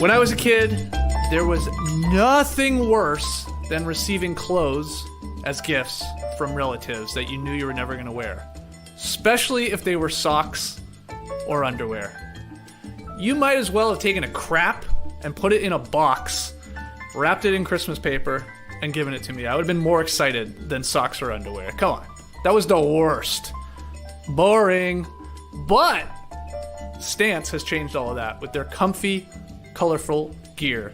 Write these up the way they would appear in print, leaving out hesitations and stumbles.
When I was a kid, there was nothing worse than receiving clothes as gifts from relatives that you knew you were never going to wear, especially if they were socks or underwear. You might as well have taken a crap and put it in a box, wrapped it in Christmas paper, and given it to me. I would have been more excited than socks or underwear. Come on. That was the worst. Boring. But Stance has changed all of that with their comfy, colorful gear.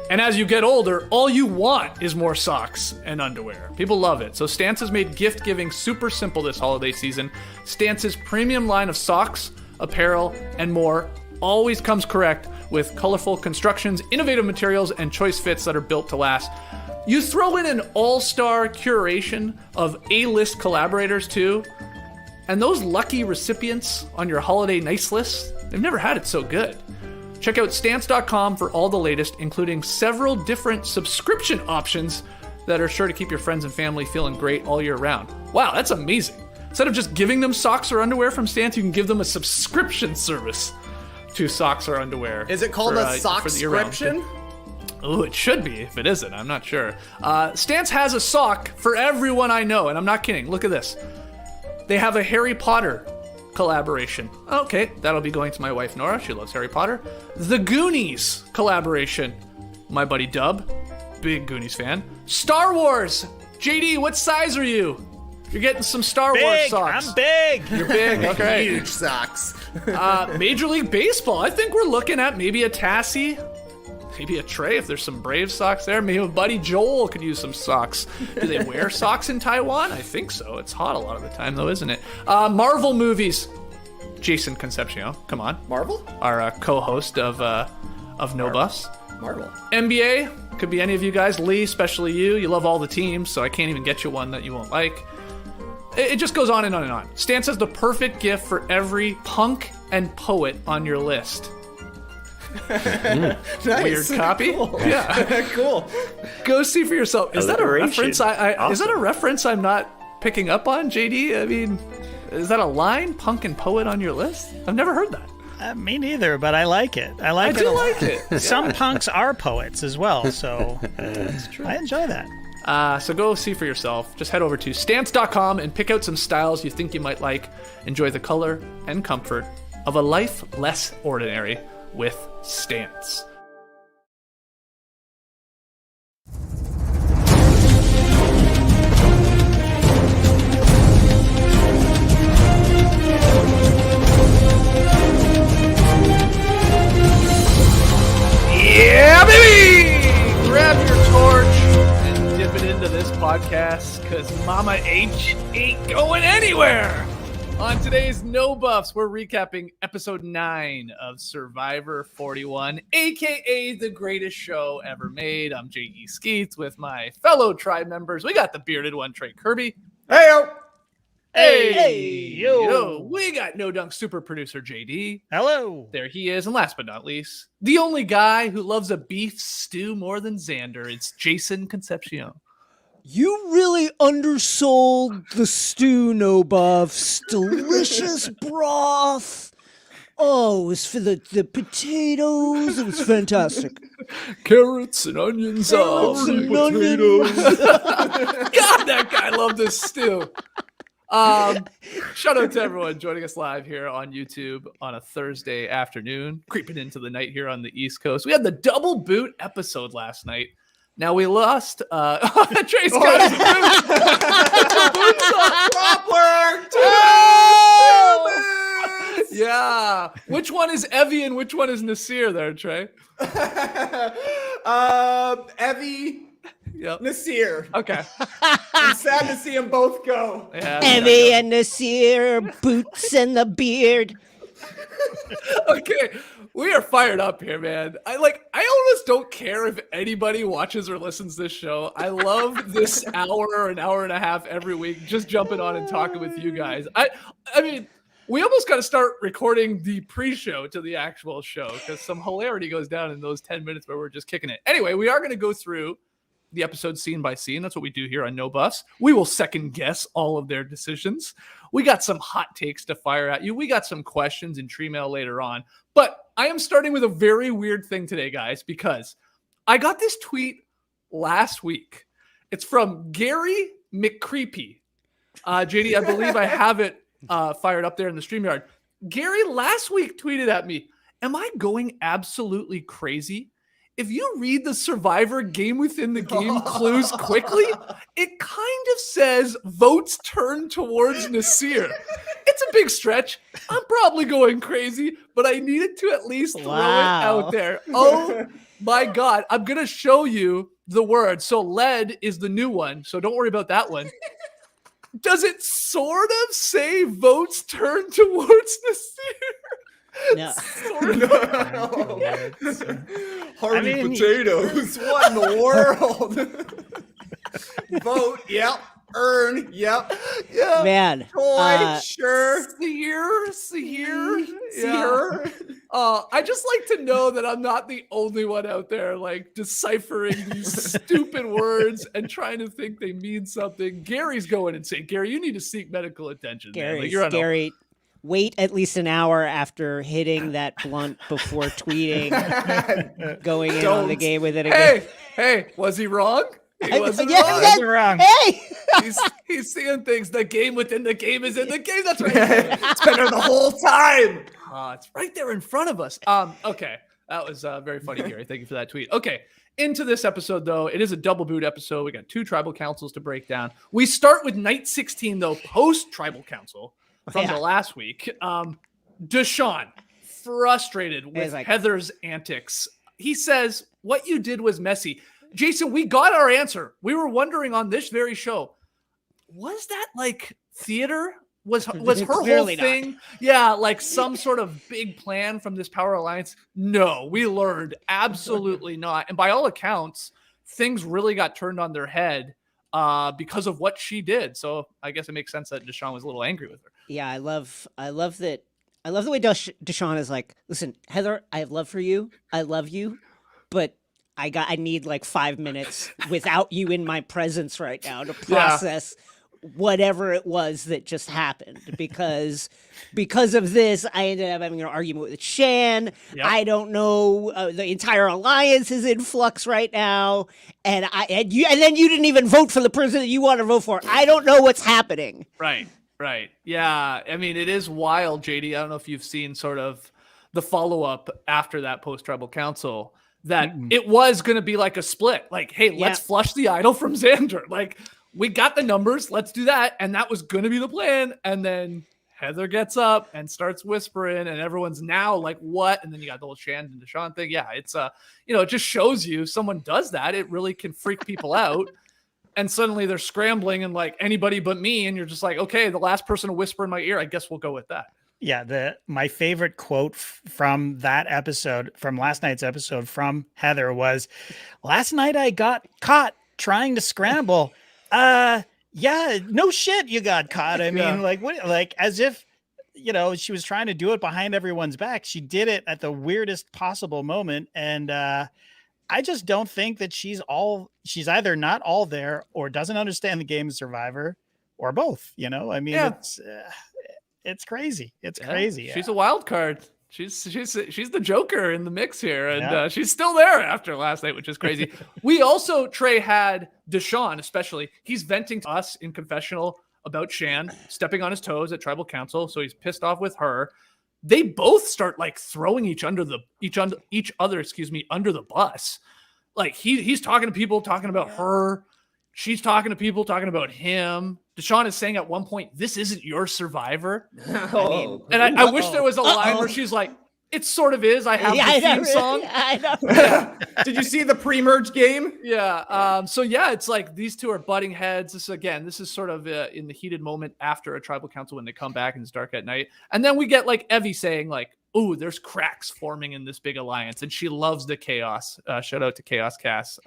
And as you get older, all you want is more socks and underwear. People love it. So Stance has made gift giving super simple this holiday season. Stance's premium line of socks, apparel, and more always comes correct with colorful constructions, innovative materials, and choice fits that are built to last. You throw in an all-star curation of A-list collaborators too, and those lucky recipients on your holiday nice list, they've never had it so good. Check out Stance.com for all the latest, including several different subscription options that are sure to keep your friends and family feeling great all year round. Wow, that's amazing. Instead of just giving them socks or underwear from Stance, you can give them a subscription service to socks or underwear. Is it called a sock-scription? Oh, it should be. If it isn't, I'm not sure. Stance has a sock for everyone I know, and I'm not kidding. Look at this. They have a Harry Potter collaboration. Okay, that'll be going to my wife Nora. She loves Harry Potter. The Goonies collaboration. My buddy Dub, big Goonies fan. Star Wars. JD, what size are you? You're getting some Star Wars socks. I'm big. You're big. Okay. Huge socks. Major League Baseball. I think we're looking at maybe a Tassie. Maybe a Trey if there's some Brave socks there. Maybe a buddy Joel could use some socks. Do they wear socks in Taiwan? I think so. It's hot a lot of the time though, isn't it? Marvel movies. Jason Concepcion, come on. Marvel? Our co-host of No Buffs. Marvel. NBA, could be any of you guys. Lee, especially you. You love all the teams, so I can't even get you one that you won't like. It just goes on and on and on. Stance has the perfect gift for every punk and poet on your list. Nice. Weird copy. Cool. Yeah. Cool. Go see for yourself. Is that a Alliteration. reference? Awesome. Is that a reference I'm not picking up on, JD? I mean, is that a line? Punk and poet on your list? I've never heard that. Me neither, but I like it. I like it. do a lot. like it. Some punks are poets as well, so I enjoy that. So go see for yourself. Just head over to stance.com and pick out some styles you think you might like. Enjoy the color and comfort of a life less ordinary with Stance. Yeah, baby! Grab your torch and dip it into this podcast, because Mama H ain't going anywhere! On today's No Buffs, we're recapping episode 9 of Survivor 41, aka the greatest show ever made. I'm J.E. Skeets with my fellow tribe members. We got the bearded one, Trey Kirby. Hey-o! Yo! We got No Dunk super producer JD. Hello. There he is. And last but not least, the only guy who loves a beef stew more than Xander. It's Jason Concepcion. You really undersold the stew, No Buffs. Delicious broth. Oh, it was for the potatoes. It was fantastic. Carrots and onions. Carrots and onions. God, that guy loved this stew. Shout out to everyone joining us live here on YouTube on a Thursday afternoon, creeping into the night here on the East Coast. We had the double boot episode last night. Now we lost. Trey's got his boots on. Yeah. Which one is Evie and which one is Naseer there, Trey? Evie. Yep. Naseer. Okay. I'm sad to see them both go. Yeah, Evie and Naseer, boots and the beard. Okay, we are fired up here, man. I almost don't care if anybody watches or listens to this show. I love this hour or an hour and a half every week, just jumping on and talking with you guys. I mean, we almost got to start recording the pre-show to the actual show because some hilarity goes down in those 10 minutes where we're just kicking it. Anyway, we are going to go through the episode scene by scene. That's what we do here on No Buffs. We will second guess all of their decisions. We got some hot takes to fire at you. We got some questions in tree mail later on. But I am starting with a very weird thing today, guys, because I got this tweet last week. It's from Gary McCreepy. JD, I believe I have it fired up there in the StreamYard. Gary last week tweeted at me, am I going absolutely crazy? If you read the Survivor game within the game clues quickly, it kind of says votes turn towards Naseer. It's a big stretch. I'm probably going crazy, but I needed to at least throw it out there. Oh my God. I'm going to show you the word. So lead is the new one. So don't worry about that one. Does it sort of say votes turn towards Naseer? No. Hardy potatoes. What in the world? Vote. Yep. Earn. Yep. Yeah. Man. Toy. Sure. See here. I just like to know that I'm not the only one out there like deciphering these stupid words and trying to think they mean something. Gary's going insane. Gary, you need to seek medical attention. Gary, wait at least an hour after hitting that blunt before tweeting, going in on the game with it again. Hey, was he wrong? He wasn't Wrong. Hey! He's seeing things. The game within the game is in the game. That's right. It's been there the whole time. It's right there in front of us. Okay. That was very funny, Gary. Thank you for that tweet. Okay. Into this episode, though. It is a double boot episode. We got 2 tribal councils to break down. We start with night 16, though, post tribal council from the last week. Deshawn, frustrated with Heather's antics. He says, what you did was messy. Jason, we got our answer. We were wondering on this very show, was that like theater? Was her whole thing? Not. Yeah, like some sort of big plan from this Power Alliance? No, we learned absolutely not. And by all accounts, things really got turned on their head because of what she did. So I guess it makes sense that Deshawn was a little angry with her. Yeah, I love that. I love the way Deshawn is like, listen, Heather, I have love for you. I love you, but I need like 5 minutes without you in my presence right now to process whatever it was that just happened. Because of this, I ended up having an argument with Shan. Yep. I don't know. The entire alliance is in flux right now, and then you didn't even vote for the person that you want to vote for. I don't know what's happening. Right. Yeah. I mean, it is wild, JD. I don't know if you've seen sort of the follow-up after that post-tribal council. That it was going to be like a split. Like, hey, let's flush the idol from Xander. Like, we got the numbers. Let's do that. And that was going to be the plan. And then Heather gets up and starts whispering and everyone's now like, what? And then you got the whole Shan and Deshawn thing. Yeah, it's, it just shows you someone does that. It really can freak people out. And suddenly they're scrambling and like anybody but me. And you're just like, okay, the last person to whisper in my ear, I guess we'll go with that. Yeah, my favorite quote from that episode, from last night's episode from Heather was, last night I got caught trying to scramble. Yeah, no shit, you got caught. I mean, like what? Like as if, she was trying to do it behind everyone's back. She did it at the weirdest possible moment. And I just don't think that she's either not all there or doesn't understand the game of Survivor or both, I mean, it's crazy. It's crazy. Yeah. She's a wild card. She's the Joker in the mix here, and she's still there after last night, which is crazy. We also, Trey, had Deshawn, especially. He's venting to us in confessional about Shan stepping on his toes at Tribal Council, so he's pissed off with her. They both start like throwing each other, under the bus. Like he's talking to people, talking about her. She's talking to people, talking about him. Deshawn is saying at one point, this isn't your Survivor. I wish there was a line where she's like, it sort of is. I have the theme song. I know. Did you see the pre-merge game? Yeah. It's like these two are butting heads. This is sort of in the heated moment after a tribal council when they come back and it's dark at night. And then we get like Evie saying like, oh, there's cracks forming in this big alliance. And she loves the chaos. Shout out to Chaos Cass.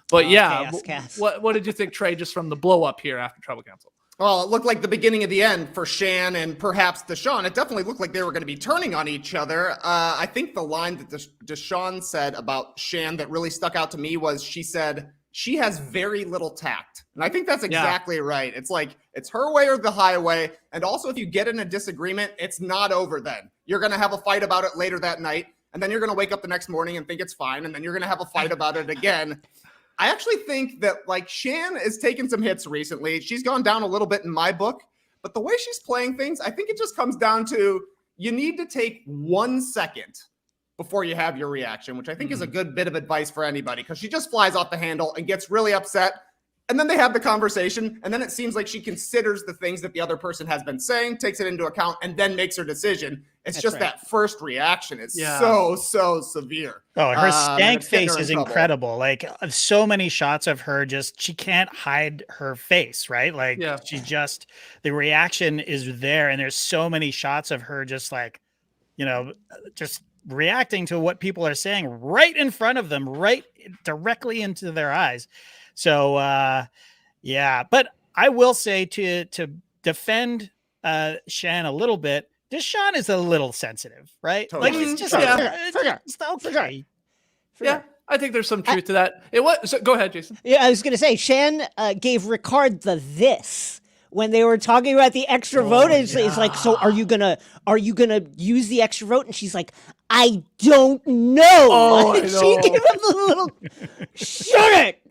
What did you think, Trey, just from the blow up here after tribal council? Well, it looked like the beginning of the end for Shan and perhaps Deshawn. It definitely looked like they were going to be turning on each other. I think the line that Deshawn said about Shan that really stuck out to me was she said she has very little tact. And I think that's exactly right. It's like, it's her way or the highway. And also, if you get in a disagreement, it's not over then. You're going to have a fight about it later that night. And then you're going to wake up the next morning and think it's fine. And then you're going to have a fight about it again. I actually think that, like, Shan is taking some hits recently. She's gone down a little bit in my book. But the way she's playing things, I think it just comes down to you need to take 1 second before you have your reaction, which I think is a good bit of advice for anybody, because she just flies off the handle and gets really upset. And then they have the conversation, and then it seems like she considers the things that the other person has been saying, takes it into account, and then makes her decision. It's just that first reaction is so severe. Oh, her stank face is incredible. Like, so many shots of her she can't hide her face, right? Like, the reaction is there, and there's so many shots of her just like, just reacting to what people are saying right in front of them, right directly into their eyes. So, but I will say to defend Shan a little bit, Deshawn is a little sensitive, right? Totally. Like, he's just, okay. Yeah, I think there's some truth to that. So go ahead, Jason. Yeah, I was going to say, Shan gave Ricard this when they were talking about the extra vote. It's like, so are you gonna use the extra vote? And she's like, I don't know. Oh, I know. She gave him the little shut it.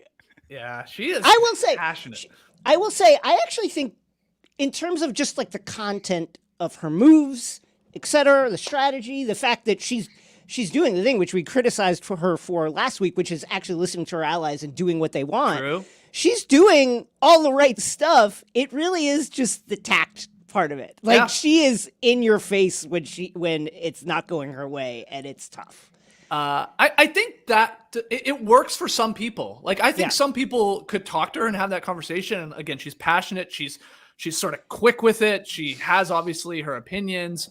Yeah, she is. I will say passionate. I will say, I actually think, in terms of just like the content of her moves, etc., the strategy, the fact that she's doing the thing which we criticized her for last week, which is actually listening to her allies and doing what they want. True. She's doing all the right stuff. It really is just the tact part of it. Like, she is in your face when it's not going her way, and it's tough. I think that it works for some people. Like, I think some people could talk to her and have that conversation. And again, she's passionate. She's sort of quick with it. She has obviously her opinions.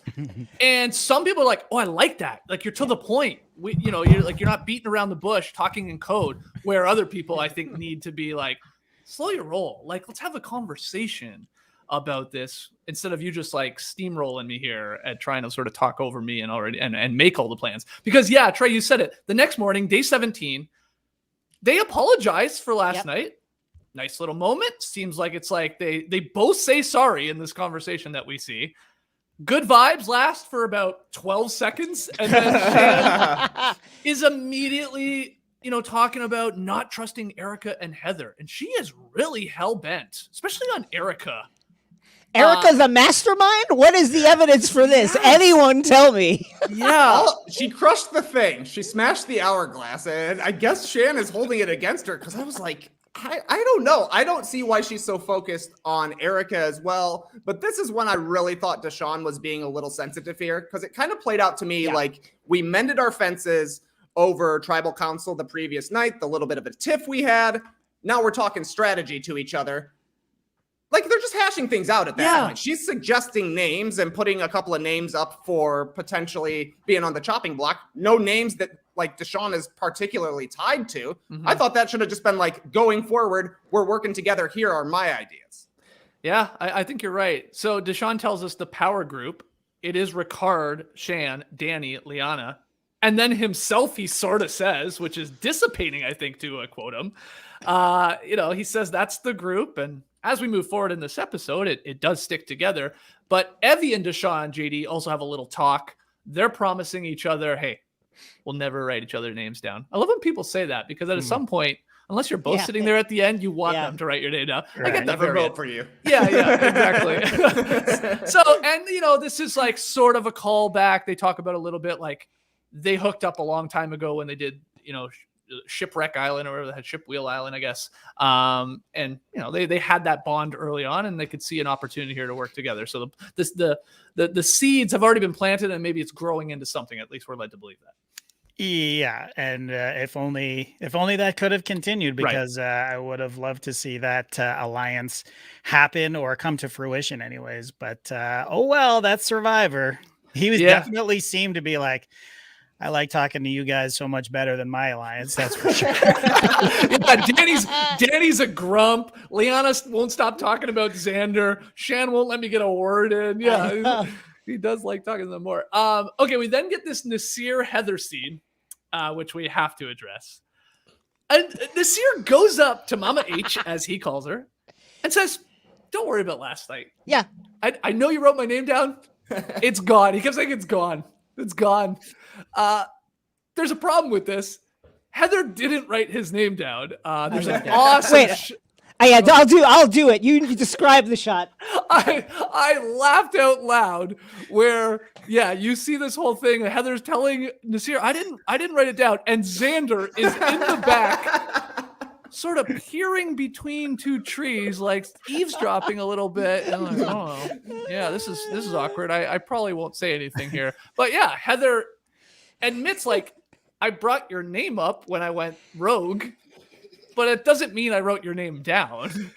And some people are like, oh, I like that. Like, you're to the point. You're not beating around the bush, talking in code, where other people, I think, need to be like, slow your roll. Like, let's have a conversation about this instead of you just like steamrolling me here and trying to sort of talk over me and make all the plans. Because Trey, you said it. The next morning, day 17, they apologized for last night. Nice little moment. Seems like it's like they both say sorry in this conversation that we see. Good vibes last for about 12 seconds. And then Shan is immediately, talking about not trusting Erica and Heather. And she is really hell-bent, especially on Erica. Erica's a mastermind? What is the evidence for this? Anyone tell me. Well, she crushed the thing. She smashed the hourglass. And I guess Shan is holding it against her, because I was like, I don't know. I don't see why she's so focused on Erica as well. But this is when I really thought Deshawn was being a little sensitive here, because it kind of played out to me like we mended our fences over tribal council the previous night, the little bit of a tiff we had. Now we're talking strategy to each other. Like, they're just hashing things out at that point. She's suggesting names and putting a couple of names up for potentially being on the chopping block. No names that, like, Deshawn is particularly tied to. I thought that should have just been like, going forward, we're working together. Here are my ideas. Yeah, I think you're right. So Deshawn tells us the power group. It is Ricard, Shan, Danny, Liana. And then himself, he sort of says, which is dissipating, I think, to quote him. He says that's the group. And as we move forward in this episode, it does stick together. But Evie and Deshawn, JD, also have a little talk. They're promising each other, hey, we'll never write each other's names down. I love when people say that, because at some point, unless you're both sitting there at the end, you want them to write your name down. Right. I get never vote for you. Yeah, exactly. So, and this is like sort of a callback. They talk about a little bit like they hooked up a long time ago when they did, Shipwreck Island or whatever, they had Shipwheel Island, I guess. And they had that bond early on, and they could see an opportunity here to work together. So the seeds have already been planted, and maybe it's growing into something. At least we're led to believe that. Yeah, and if only that could have continued, because I would have loved to see that alliance happen or come to fruition, anyways. But that's Survivor. He was definitely seemed to be like, I like talking to you guys so much better than my alliance. That's for sure. Danny's a grump. Liana won't stop talking about Xander. Shan won't let me get a word in. Yeah, he does like talking to them more. Okay, we then get this Naseer Heather scene, which we have to address. And Naseer goes up to Mama H, as he calls her, and says, "Don't worry about last night. Yeah. I know you wrote my name down. It's gone." He kept saying it's gone. It's gone. There's a problem with this. Heather didn't write his name down. There's an awesome. Wait. I'll do it. You describe the shot. I laughed out loud where, you see this whole thing. Heather's telling Naseer, I didn't write it down. And Xander is in the back, sort of peering between two trees, like eavesdropping a little bit. And I'm like, oh, yeah, this is awkward. I probably won't say anything here. But yeah, Heather admits, like, I brought your name up when I went rogue, but it doesn't mean I wrote your name down.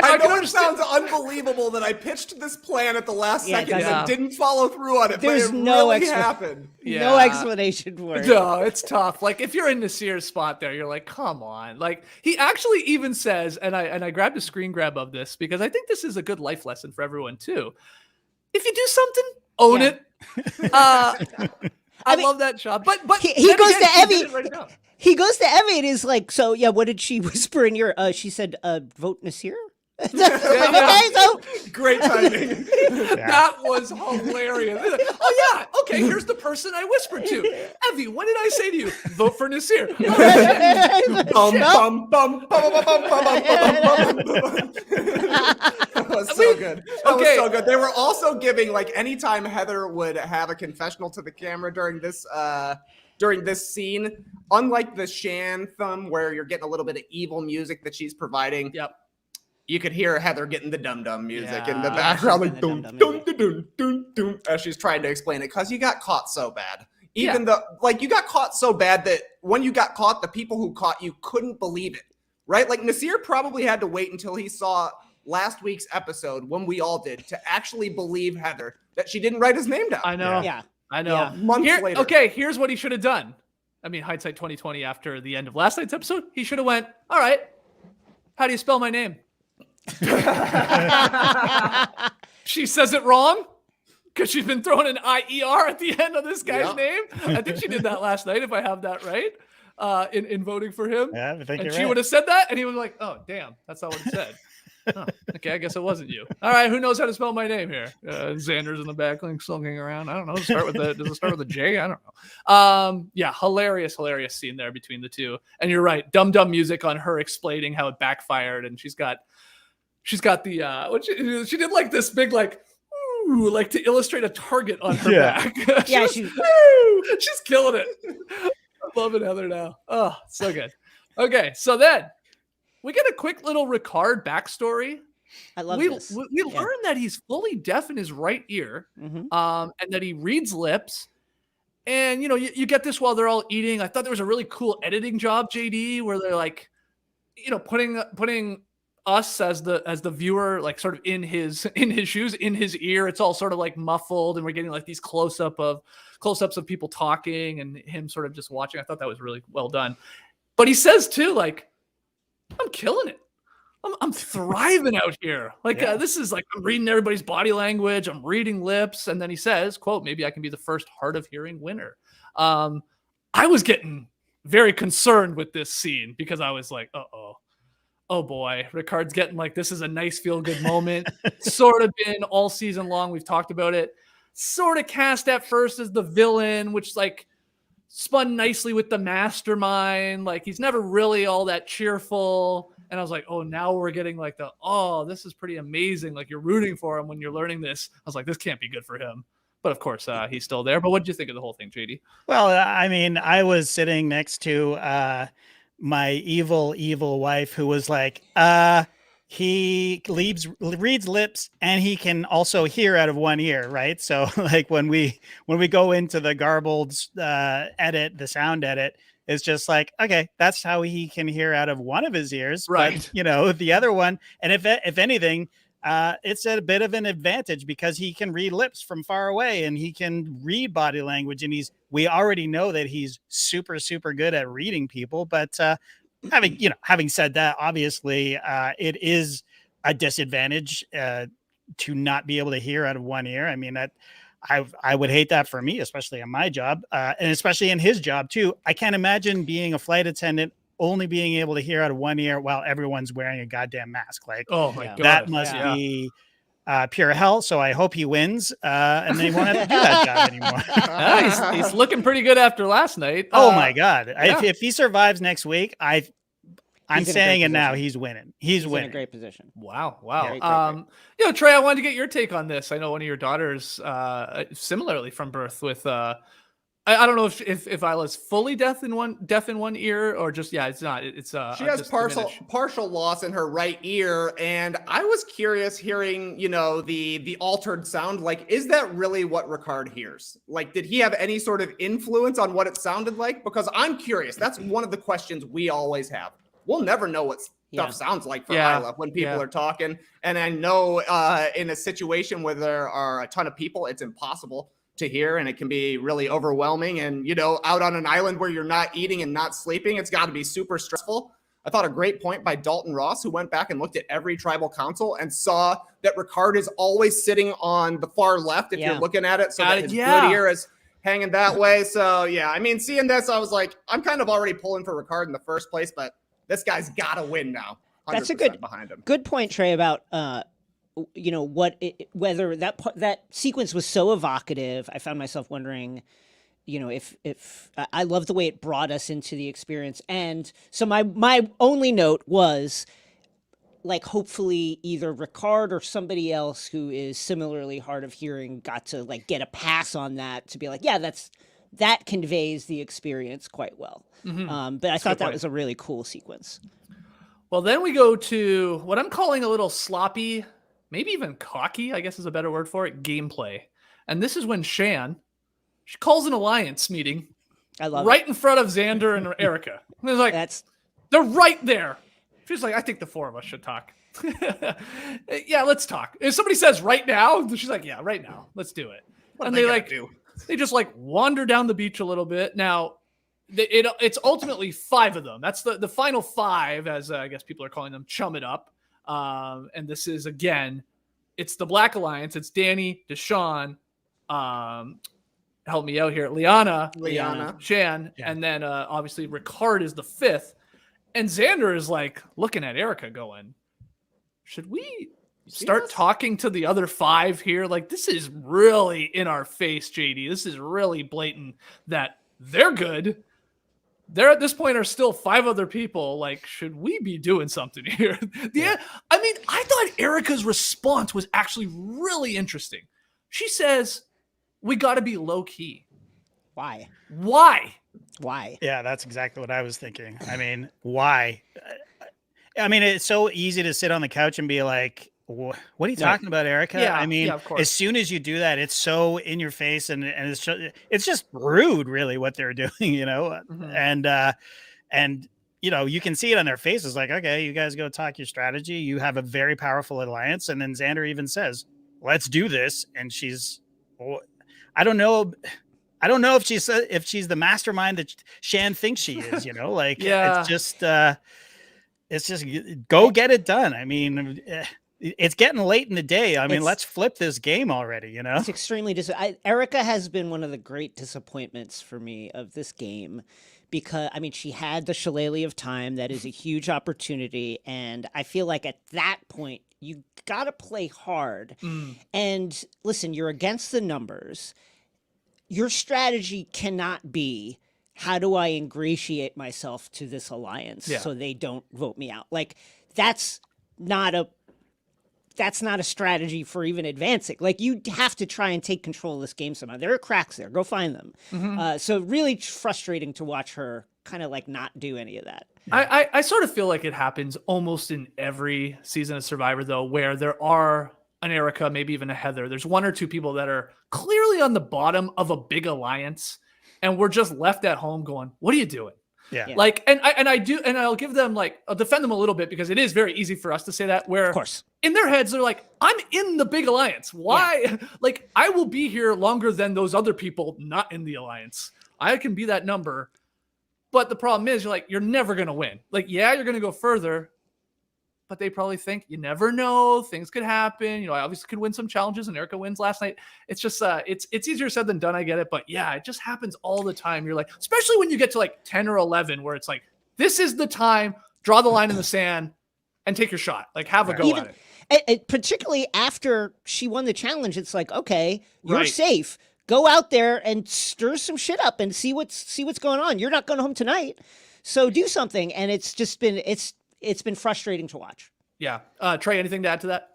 I know it sounds unbelievable that I pitched this plan at the last second and didn't follow through on it. There's but it no really happened. No explanation for it. No, it's tough. Like, if you're in Naseer's spot there, you're like, come on. Like, he actually even says, and I grabbed a screen grab of this because I think this is a good life lesson for everyone too. If you do something, own it. I love that shot. But he goes to Evie. He goes to Evie and is like, so yeah, what did she whisper in your she said, vote Naseer? Okay, so great timing. That was hilarious. Like, oh yeah, okay, here's the person I whispered to. Evie, what did I say to you? Vote for Naseer. That was so good. That was so good. They were also giving, like, anytime Heather would have a confessional to the camera during this scene, unlike the Shan thumb where you're getting a little bit of evil music that she's providing. Yep. You could hear Heather getting the dum-dum music in the background, like dun, dun, dun, dun, dun, dun, as she's trying to explain it, because you got caught so bad. Even though, like, you got caught so bad that when you got caught, the people who caught you couldn't believe it, right? Like, Naseer probably had to wait until he saw last week's episode, when we all did, to actually believe Heather that she didn't write his name down. I know. Yeah. I know. Yeah. Months later. Okay, here's what he should have done. I mean, hindsight 2020 after the end of last night's episode, he should have went, all right, how do you spell my name? She says it wrong because she's been throwing an IER at the end of this guy's name. I think she did that last night, if I have that right, in voting for him. Yeah, I think and you're she right. would have said that, and he was like, oh, damn, that's not what it said. Oh, okay, I guess it wasn't you. All right, who knows how to spell my name here? Xander's in the back, like, sulking around. I don't know. Does it start with a J? I don't know. Yeah, hilarious scene there between the two. And you're right, dumb music on her explaining how it backfired, and she's got the what she did, like this big, like, ooh, like to illustrate a target on her back. She's killing it. I'm loving Heather now. Oh, so good. Okay, so then we get a quick little Ricard backstory. I love this. We learn that he's fully deaf in his right ear, and that he reads lips. And, you get this while they're all eating. I thought there was a really cool editing job, JD, where they're like, putting us as the viewer, like, sort of in his shoes, in his ear. It's all sort of like muffled, and we're getting like these close-ups of people talking and him sort of just watching. I thought that was really well done. But he says too, like, I'm killing it. I'm thriving out here. Like, this is like, I'm reading everybody's body language. I'm reading lips. And then he says, quote, maybe I can be the first hard of hearing winner. I was getting very concerned with this scene because I was like, oh boy, Ricard's getting, like, this is a nice feel-good moment. Sort of been all season long. We've talked about it. Sort of cast at first as the villain, which, like, spun nicely with the mastermind. Like, he's never really all that cheerful. And I was like, oh, now we're getting like this is pretty amazing. Like, you're rooting for him when you're learning this. I was like, this can't be good for him. But of course, he's still there. But what did you think of the whole thing, JD? Well, I mean, I was sitting next to my evil wife, who was like, he reads lips and he can also hear out of one ear, right? So, like, when we go into the garbled edit, the sound edit, it's just like, okay, that's how he can hear out of one of his ears, right? But, the other one, and if anything, it's a bit of an advantage because he can read lips from far away and he can read body language, and we already know that he's super, super good at reading people. But having said that, obviously it is a disadvantage to not be able to hear out of one ear. I mean, I would hate that for me, especially on my job, and especially in his job too. I can't imagine being a flight attendant only being able to hear out of one ear while everyone's wearing a goddamn mask. Like, Oh my Yeah. god, that must be pure hell. So I hope he wins, and then he won't have to do that job anymore. He's looking pretty good after last night. Oh my god! yeah. If he survives next week, I'm He's in a saying great it now. position. He's winning. He's in a winning. great position. Wow. Great. Trey, I wanted to get your take on this. I know one of your daughters, similarly from birth, with I don't know if Isla's fully deaf in one ear, or just it's not. It's she has just partial loss in her right ear, and I was curious hearing the altered sound. Like, is that really what Ricard hears? Like, did he have any sort of influence on what it sounded like? Because I'm curious. That's one of the questions we always have. We'll never know what stuff sounds like for Isla when people are talking. And I know in a situation where there are a ton of people, it's impossible to hear, and it can be really overwhelming. And, out on an island where you're not eating and not sleeping, it's got to be super stressful. I thought a great point by Dalton Ross, who went back and looked at every tribal council and saw that Ricard is always sitting on the far left if you're looking at it. So that his good ear is hanging that way. So, seeing this, I was like, I'm kind of already pulling for Ricard in the first place, but this guy's got to win now. That's a behind him. Good point, Trey, about whether that sequence was so evocative. I found myself wondering, if I love the way it brought us into the experience. And so my only note was, like, hopefully either Ricard or somebody else who is similarly hard of hearing got to like get a pass on that, to be like, that conveys the experience quite well. But I thought that was a really cool sequence. Well, then we go to what I'm calling a little sloppy, maybe even cocky, I guess is a better word for it, gameplay. And this is when she calls an alliance meeting. I love right in front of Xander and Erica. And it's like, they're right there. She's like, I think the four of us should talk. Yeah, let's talk. If somebody says right now, she's like, yeah, right now. Let's do it. And they just like wander down the beach a little bit. Now, it's ultimately five of them. That's the final five, as I guess people are calling them, chum it up. And this is, again, it's the Black Alliance. It's Danny, Deshawn, help me out here, Liana, Shan, and then obviously Ricard is the fifth. And Xander is like looking at Erica going, should we start talking to the other five here? Like, this is really in our face, JD. This is really blatant that they're good. There at this point are still five other people. Like, should we be doing something here? I thought Erica's response was actually really interesting. She says, we got to be low key. Why? Yeah, that's exactly what I was thinking. I mean, why? I mean, it's so easy to sit on the couch and be like, what are you talking about, Erica? Yeah, I mean, of course. as soon as you do that, it's so in your face, and it's just rude, really, what they're doing, and you can see it on their faces, like, okay, you guys go talk your strategy. You have a very powerful alliance, and then Xander even says, "Let's do this," and I don't know if she's the mastermind that Shan thinks she is, it's just go get it done. I mean, it's getting late in the day. I mean, let's flip this game already, It's extremely Erica has been one of the great disappointments for me of this game, because, I mean, she had the shillelagh of time. That is a huge opportunity. And I feel like at that point, you got to play hard. And listen, you're against the numbers. Your strategy cannot be, how do I ingratiate myself to this alliance so they don't vote me out? Like, that's not a strategy for even advancing. Like, you have to try and take control of this game somehow. There are cracks there. Go find them. So really frustrating to watch her kind of like not do any of that. I sort of feel like it happens almost in every season of Survivor, though, where there are an Erica, maybe even a Heather. There's one or two people that are clearly on the bottom of a big alliance, and we're just left at home going, what are you doing? Yeah. Like, and I'll give them, like, I'll defend them a little bit, because it is very easy for us to say that, where Of course. in their heads, they're like, I'm in the big alliance. Why? Yeah. Like, I will be here longer than those other people not in the alliance. I can be that number. But the problem is, you're never going to win. Like, yeah, you're going to go further, but they probably think, you never know, things could happen. I obviously could win some challenges, and Erica wins last night. It's just, it's easier said than done. I get it. But yeah, it just happens all the time. You're like, especially when you get to like 10 or 11, where it's like, this is the time, draw the line in the sand and take your shot. Like, have a go at it. Particularly after she won the challenge, it's like, okay, you're Right. safe. Go out there and stir some shit up and see what's going on. You're not going home tonight, so do something. And it's just been it's been frustrating to watch. Yeah. Trey, anything to add to that?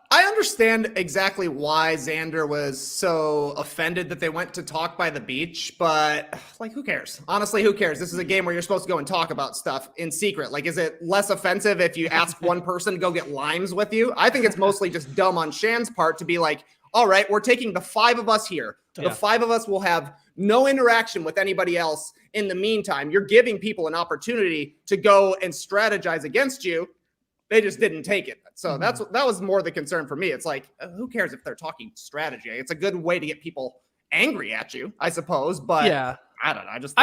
I understand exactly why Xander was so offended that they went to talk by the beach, but like, who cares? Honestly, who cares? This is a game where you're supposed to go and talk about stuff in secret. Like, is it less offensive if you ask one person to go get limes with you? I think it's mostly just dumb on Shan's part to be like, all right, we're taking the 5 of us here. The 5 of us will have no interaction with anybody else in the meantime. You're giving people an opportunity to go and strategize against you. They just didn't take it. So that was more the concern for me. It's like, who cares if they're talking strategy? It's a good way to get people angry at you, I suppose. But Yeah. I don't know. I just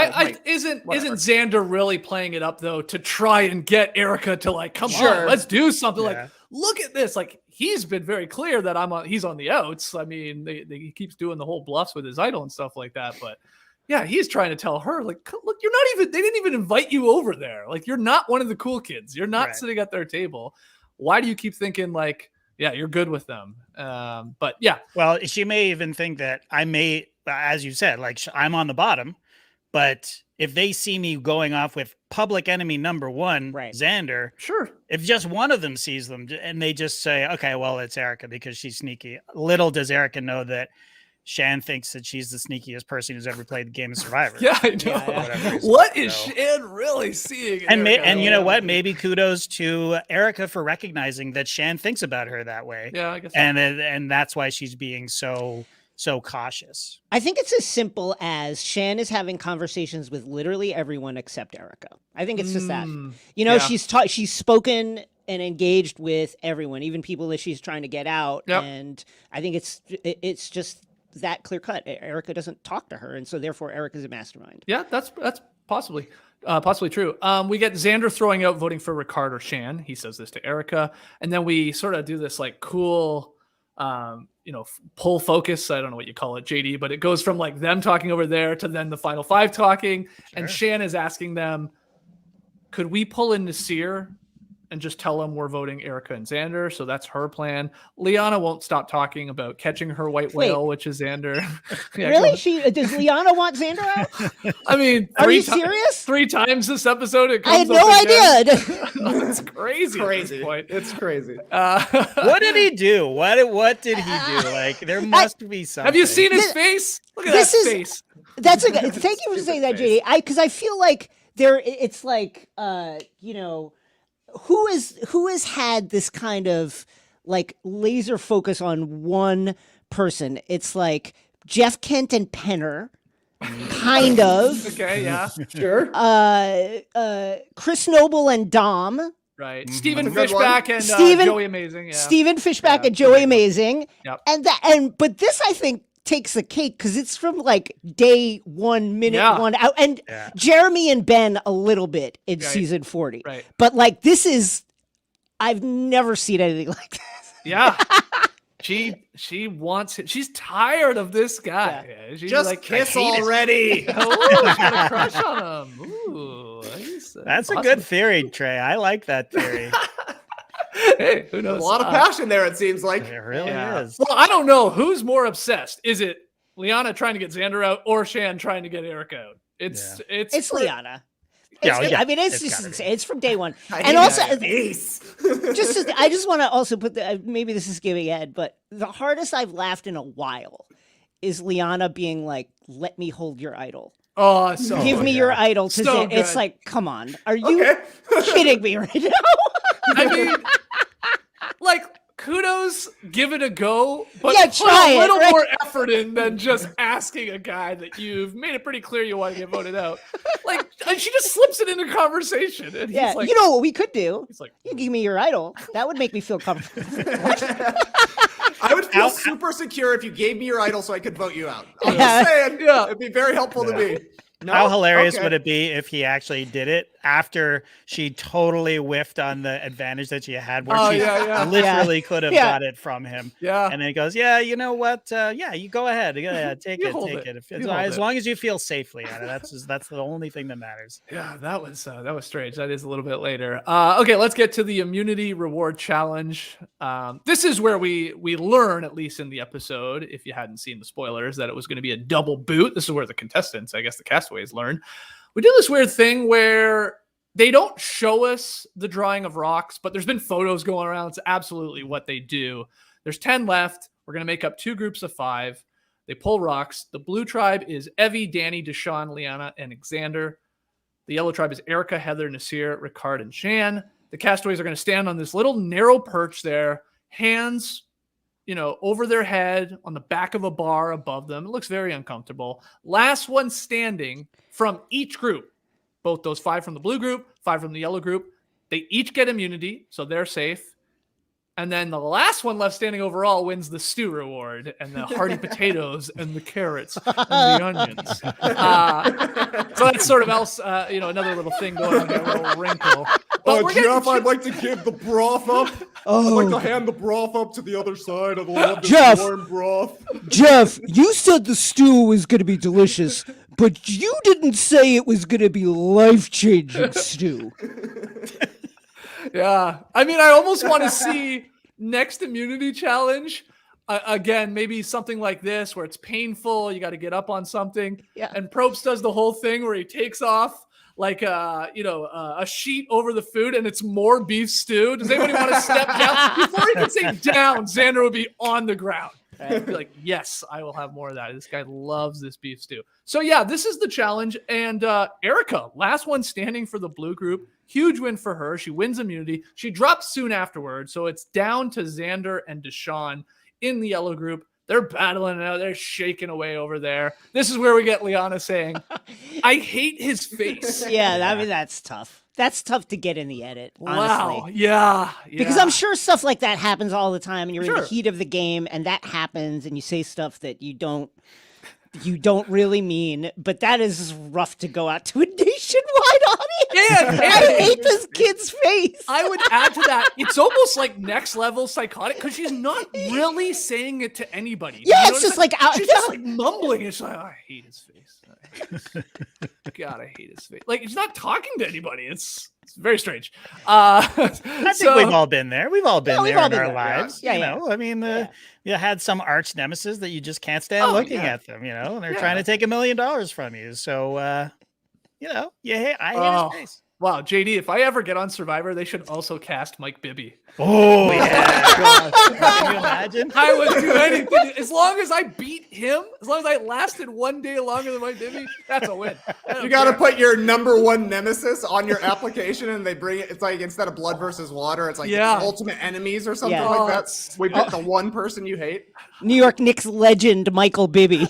isn't whatever. Xander really playing it up though to try and get Erica to like, come on, let's do something. Yeah. Like, look at this. Like, he's been very clear that he's on the outs. I mean, he keeps doing the whole bluffs with his idol and stuff like that. But yeah, he's trying to tell her, like, look, they didn't even invite you over there. Like, you're not one of the cool kids. You're not sitting at their table. Why do you keep thinking like, yeah, you're good with them? But yeah. Well, she may even think that as you said, like, I'm on the bottom, but if they see me going off with public enemy number 1, Xander, sure. If just one of them sees them and they just say, okay, well, it's Erica because she's sneaky. Little does Erica know that Shan thinks that she's the sneakiest person who's ever played the game of Survivor. Yeah, I know. What is Shan really seeing? And you know what? Maybe kudos to Erica for recognizing that Shan thinks about her that way. Yeah, I guess so. And that's why she's being so cautious. I think it's as simple as Shan is having conversations with literally everyone except Erica. I think it's just that. You know, she's spoken and engaged with everyone, even people that she's trying to get out. Yep. And I think it's just that clear cut. Erica doesn't talk to her, and so therefore Erica's a mastermind. Yeah, that's possibly true. We get Xander throwing out voting for Ricard or Shan. He says this to Erica, and then we sort of do this like cool pull focus. I don't know what you call it, JD, but it goes from like them talking over there to then the final 5 talking. Sure. And Shan is asking them, could we pull in Naseer and just tell them we're voting Erica and Xander? So that's her plan. Liana won't stop talking about catching her white whale, which is Xander. Yeah, really? Does Liana want Xander out? I mean, are you serious? 3 times this episode, it comes I had no idea. It's crazy. It's crazy. What did he do? What did he do? Like, there must be something. Have you seen his face? Look at that face. That's thank you for saying that, JD. Because I feel like it's like who has had this kind of like laser focus on one person? It's like Jeff Kent and Penner, kind of. Okay, yeah, sure. Chris Noble and Dom. Right. Stephen Fishback and Joey Amazing. Yeah. Stephen Fishback and Joey Amazing. Yep. But this I think takes the cake because it's from like day 1, minute 1 out, and Jeremy and Ben a little bit in season 40. Right. But like I've never seen anything like this. Yeah. She wants it. She's tired of this guy. Yeah. She's just like, kiss already. Oh, she's got a crush on him. Ooh, that's awesome. A good theory, Trey. I like that theory. Hey, who knows? A lot of passion there, it seems like. It really is. Well, I don't know who's more obsessed. Is it Liana trying to get Xander out or Shan trying to get Erica out? It's Liana. I mean, it's from day 1. I just want to also put maybe this is giving Ed, but the hardest I've laughed in a while is Liana being like, "Let me hold your idol." Oh, so give me your idol. So it's like, come on, are you kidding me right now? I mean, like, kudos, give it a go, but put try a little it, more effort in than just asking a guy that you've made it pretty clear you want to get voted out. Like, and she just slips it into conversation. And he's like, you know what we could do? He's like, you give me your idol. That would make me feel comfortable. I would feel super secure if you gave me your idol so I could vote you out. I'm just saying, it'd be very helpful to me. How hilarious Okay. would it be if he actually did it after she totally whiffed on the advantage that she had, where she literally could have got it from him. Yeah. And then he goes, yeah, you know what? You go ahead. Take You it. hold Take it. it. You hold As it. long as you feel safely at it. That's the only thing that matters. Yeah, that was strange. That is a little bit later. Okay, let's get to the immunity reward challenge. This is where we learn, at least in the episode, if you hadn't seen the spoilers, that it was going to be a double boot. This is where the contestants, I guess the castaways, learn. We do this weird thing where they don't show us the drawing of rocks, but there's been photos going around. It's absolutely what they do. There's 10 left. We're going to make up 2 groups of 5. They pull rocks. The blue tribe is Evie, Danny, Deshawn, Liana, and Xander. The yellow tribe is Erica, Heather, Naseer, Ricard, and Shan. The castaways are going to stand on this little narrow perch there, hands, over their head on the back of a bar above them. It looks very uncomfortable. Last one standing from each group, both those 5 from the blue group, 5 from the yellow group, they each get immunity, so they're safe. And then the last one left standing overall wins the stew reward and the hearty potatoes and the carrots and the onions. So that's sort of else, another little thing going on there, a little wrinkle. But Jeff, I'd like to give the broth up. I'd like to hand the broth up to the other side. I'd love this Jeff! warm broth. Jeff, you said the stew was going to be delicious, but you didn't say it was going to be life-changing stew. Yeah. I mean, I almost want to see next immunity challenge. Again, maybe something like this where it's painful. You got to get up on something. Yeah. And Probst does the whole thing where he takes off like a sheet over the food and it's more beef stew. Does anybody want to step down? Before he can say down, Xander would be on the ground. I'd be like, yes, I will have more of that. This guy loves this beef stew. So yeah, this is the challenge. And Erica, last one standing for the blue group. Huge win for her. She wins immunity. She drops soon afterwards. So it's down to Xander and Deshawn in the yellow group. They're battling it out. They're shaking away over there. This is where we get Liana saying, I hate his face. Yeah, I mean, that's tough. That's tough to get in the edit, honestly. Wow. Yeah. Because I'm sure stuff like that happens all the time, and you're in Sure. the heat of the game, and that happens, and you say stuff that you don't really mean. But that is rough to go out to a nationwide audience. And I hate this kid's face. I would add to that, it's almost like next level psychotic because she's not really saying it to anybody. Yeah, You know it's what just I'm saying? like out. She's just like mumbling. It's like, I hate his face. God, I hate his face. Like, he's not talking to anybody. It's very strange. I think we've all been there. We've all been we've there all in been our there. lives. Yeah, you yeah. know, I mean, you had some arch nemesis that you just can't stand looking at them, and they're trying to take $1 million from you. So, I hate his face. Wow, JD, if I ever get on Survivor, they should also cast Mike Bibby. Oh, yeah. God. Can you imagine? I would do anything. As long as I beat him, as long as I lasted one day longer than Mike Bibby, that's a win. You got to put your number one nemesis on your application, and they bring it. It's like instead of blood versus water, it's like ultimate enemies or something like that. We pick the one person you hate. New York Knicks legend Michael Bibby.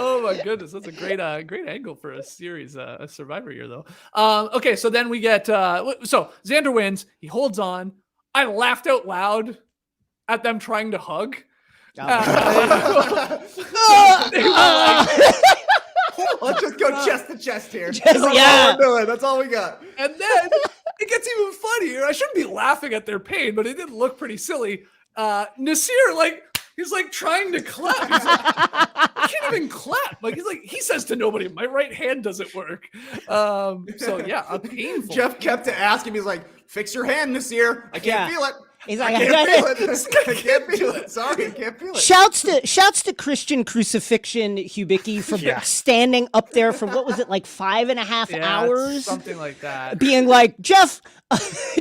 Oh my goodness, that's a great angle for a series, a Survivor year though. Okay, so then we get so Xander wins. He holds on. I laughed out loud at them trying to hug. Let's just go chest to chest here. That's all we're doing. That's all we got. And then it gets even funnier. I shouldn't be laughing at their pain, but it did look pretty silly. Naseer, he's trying to clap. He's like, I can't even clap. He says to nobody, my right hand doesn't work. So yeah, a painful. Jeff kept to ask him. He's like, fix your hand, Naseer. I can't feel it. He's I like, can't feel it. I can't feel it. Sorry, I can't feel it. Shouts to Christian Crucifixion Hubicki for standing up there for what was it, 5.5 hours? Something like that. Being like, Jeff,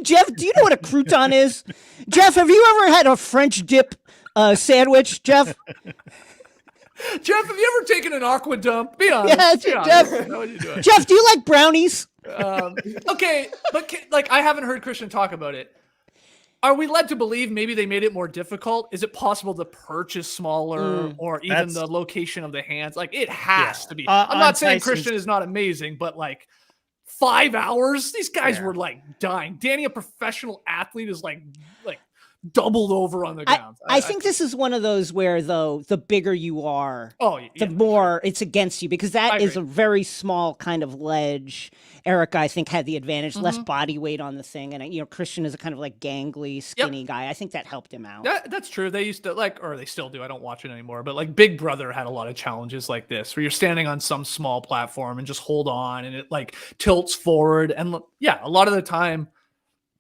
do you know what a crouton is? Jeff, have you ever had a French dip sandwich, Jeff? Jeff, have you ever taken an aqua dump? Be honest. Yeah, Jeff. Jeff. What are you doing? Jeff, do you like brownies? Okay, but I haven't heard Christian talk about it. Are we led to believe maybe they made it more difficult? Is it possible the perch is smaller or even the location of the hands? It has to be. I'm not saying Christian is not amazing, but 5 hours? These guys were dying. Danny, a professional athlete, is doubled over on the ground. I think this is one of those where, though, the bigger you are, the more it's against you, because that is a very small kind of ledge. Erica, I think, had the advantage, less body weight on the thing. And, Christian is a kind of like gangly, skinny guy. I think that helped him out. That's true. They used to or they still do. I don't watch it anymore. But like Big Brother had a lot of challenges like this, where you're standing on some small platform and just hold on and it like tilts forward. And a lot of the time,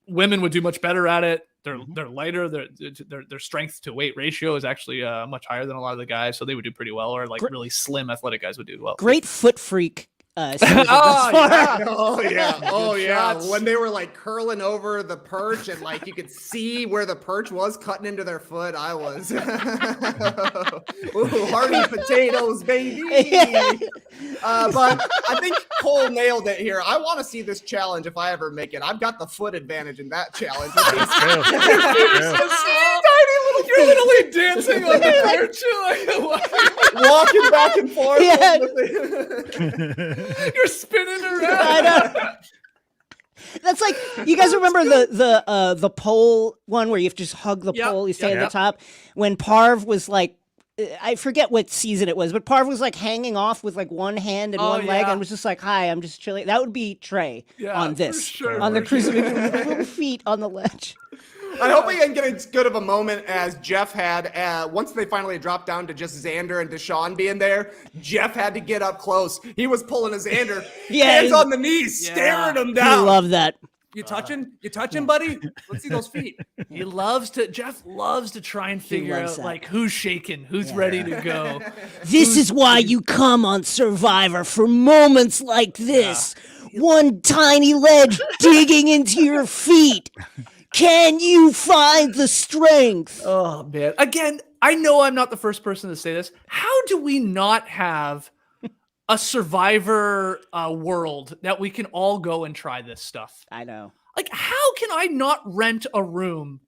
women would do much better at it. They're lighter. Their strength to weight ratio is actually much higher than a lot of the guys, so they would do pretty well. Or like really slim athletic guys would do well. Great foot freak. Oh yeah. When they were like curling over the perch and like you could see where the perch was cutting into their foot, I was ooh, hearty potatoes, baby. But I think Cole nailed it here. I want to see this challenge if I ever make it. I've got the foot advantage in that challenge. You're literally dancing on the perch, walking back and forth. You're spinning around. I know. That's like, you guys remember the pole one where you have to just hug the pole, you stay at the top? When Parv was like, I forget what season it was, but Parv was like hanging off with like one hand and one leg and was just like, hi, I'm just chilling. That would be Trey on this, on the crucifix with little feet on the ledge. I hope we can get as good of a moment as Jeff had. Once they finally dropped down to just Xander and Deshawn being there, Jeff had to get up close. He was pulling his Xander, hands on the knees, staring him down. I love that. You touching, buddy? Let's see those feet. Jeff loves to try and figure out like who's shaking, who's ready to go. This is why you come on Survivor, for moments like this. One tiny ledge digging into your feet. Can you find the strength? Oh, man. Again, I know I'm not the first person to say this. How do we not have a Survivor world that we can all go and try this stuff? I know. Like, how can I not rent a room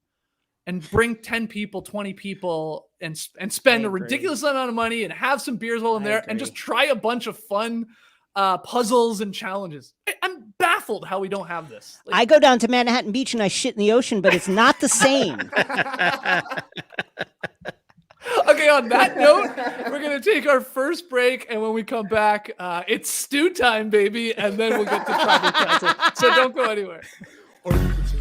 and bring 10 people, 20 people and spend a ridiculous amount of money and have some beers while I'm there and just try a bunch of fun puzzles and challenges? I'm baffled how we don't have this. Like, I go down to Manhattan Beach and I shit in the ocean, but it's not the same. Okay, on that note, we're going to take our first break, and when we come back, it's stew time, baby, and then we'll get to Tribal Council. So don't go anywhere.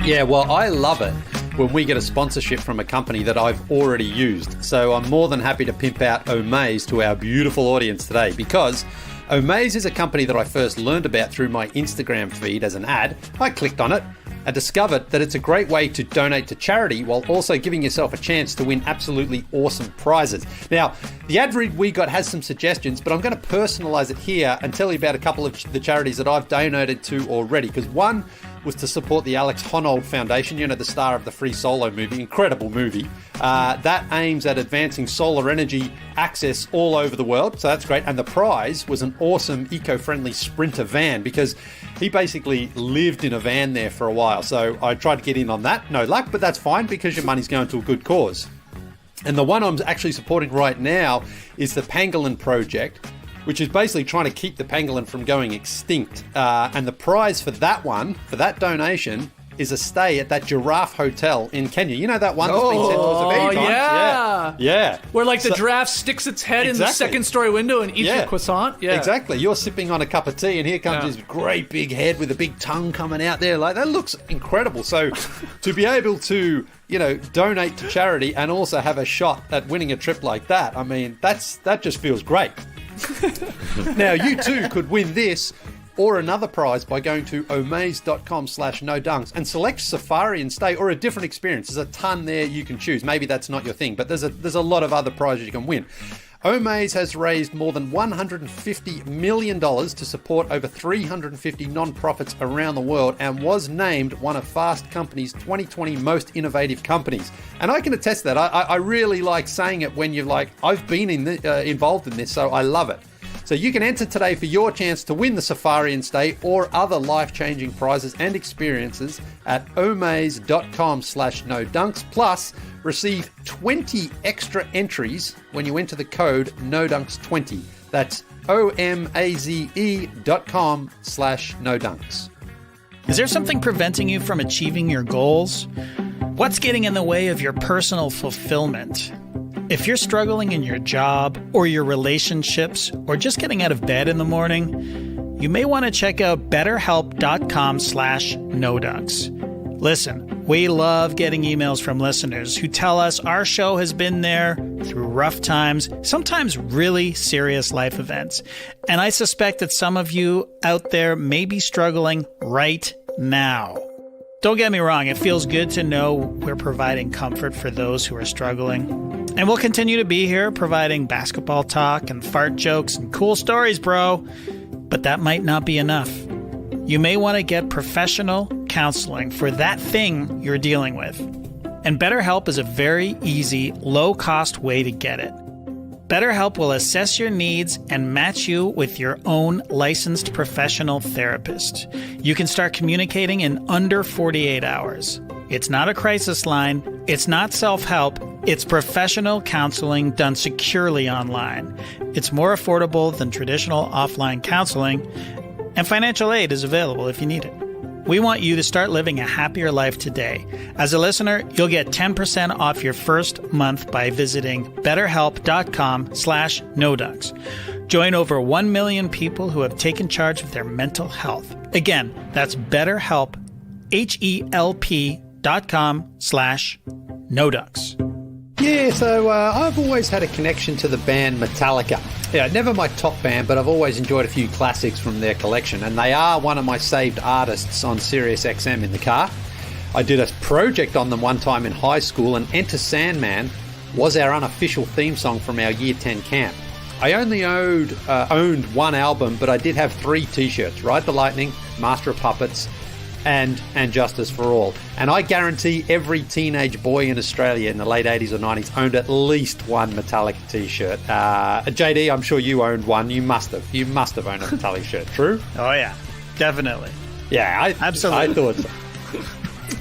Yeah, well, I love it when we get a sponsorship from a company that I've already used. So I'm more than happy to pimp out Omaze to our beautiful audience today, because Omaze is a company that I first learned about through my Instagram feed as an ad. I clicked on it and discovered that it's a great way to donate to charity while also giving yourself a chance to win absolutely awesome prizes. Now, the ad read we got has some suggestions, but I'm going to personalize it here and tell you about a couple of the charities that I've donated to already, because one was to support the Alex Honnold Foundation, the star of the Free Solo movie, incredible movie, that aims at advancing solar energy access all over the world, so that's great. And the prize was an awesome eco-friendly Sprinter van, because he basically lived in a van there for a while, so I tried to get in on that. No luck, but that's fine, because your money's going to a good cause. And the one I'm actually supporting right now is the Pangolin Project, which is basically trying to keep the pangolin from going extinct. And the prize for that one, for that donation, is a stay at that giraffe hotel in Kenya. You know that one that's been said to us a few times? Yeah. Where like the giraffe sticks its head in the second story window and eats your croissant. Yeah. Exactly. You're sipping on a cup of tea and here comes this great big head with a big tongue coming out there. Like, that looks incredible. So to be able to, donate to charity and also have a shot at winning a trip like that, I mean, that just feels great. Now, you too could win this or another prize by going to omaze.com/nodunks and select Safari and Stay or a different experience. There's a ton there you can choose. Maybe that's not your thing, but there's a lot of other prizes you can win. Omaze has raised more than $150 million to support over 350 non-profits around the world and was named one of Fast Company's 2020 most innovative companies. And I can attest to that. I really like saying it when you're like, I've been involved in this, so I love it. So you can enter today for your chance to win the Safari and Stay or other life-changing prizes and experiences at omaze.com/nodunks. Plus, receive 20 extra entries when you enter the code NODUNKS20. That's omaze.com/nodunks. Is there something preventing you from achieving your goals? What's getting in the way of your personal fulfillment? If you're struggling in your job or your relationships or just getting out of bed in the morning, you may want to check out betterhelp.com/nodunks. Listen, we love getting emails from listeners who tell us our show has been there through rough times, sometimes really serious life events. And I suspect that some of you out there may be struggling right now. Don't get me wrong, it feels good to know we're providing comfort for those who are struggling. And we'll continue to be here providing basketball talk and fart jokes and cool stories, bro. But that might not be enough. You may want to get professional counseling for that thing you're dealing with. And BetterHelp is a very easy, low-cost way to get it. BetterHelp will assess your needs and match you with your own licensed professional therapist. You can start communicating in under 48 hours. It's not a crisis line. It's not self-help. It's professional counseling done securely online. It's more affordable than traditional offline counseling, and financial aid is available if you need it. We want you to start living a happier life today. As a listener, you'll get 10% off your first month by visiting betterhelp.com/nodunks. Join over 1 million people who have taken charge of their mental health. Again, that's BetterHelp, HELP.com/nodunks. Yeah, so I've always had a connection to the band Metallica. Yeah, never my top band, but I've always enjoyed a few classics from their collection, and they are one of my saved artists on Sirius XM in the car. I did a project on them one time in high school, and Enter Sandman was our unofficial theme song from our Year 10 camp. I only owned one album, but I did have 3 t-shirts, Ride the Lightning, Master of Puppets, and Justice for All. And I guarantee every teenage boy in Australia in the late 80s or 90s owned at least one Metallica t-shirt. JD, I'm sure you owned one. You must have owned a Metallica shirt, true? Oh, yeah, definitely. Yeah, Absolutely. I thought so.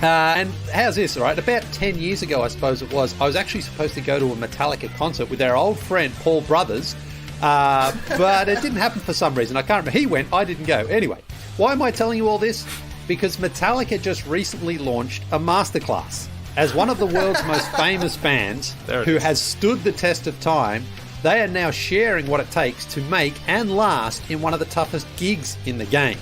And how's this, right? About 10 years ago, I suppose it was, I was actually supposed to go to a Metallica concert with our old friend Paul Brothers, but it didn't happen for some reason. I can't remember. He went, I didn't go. Anyway, why am I telling you all this? Because Metallica just recently launched a masterclass. As one of the world's most famous bands who has stood the test of time, they are now sharing what it takes to make and last in one of the toughest gigs in the game.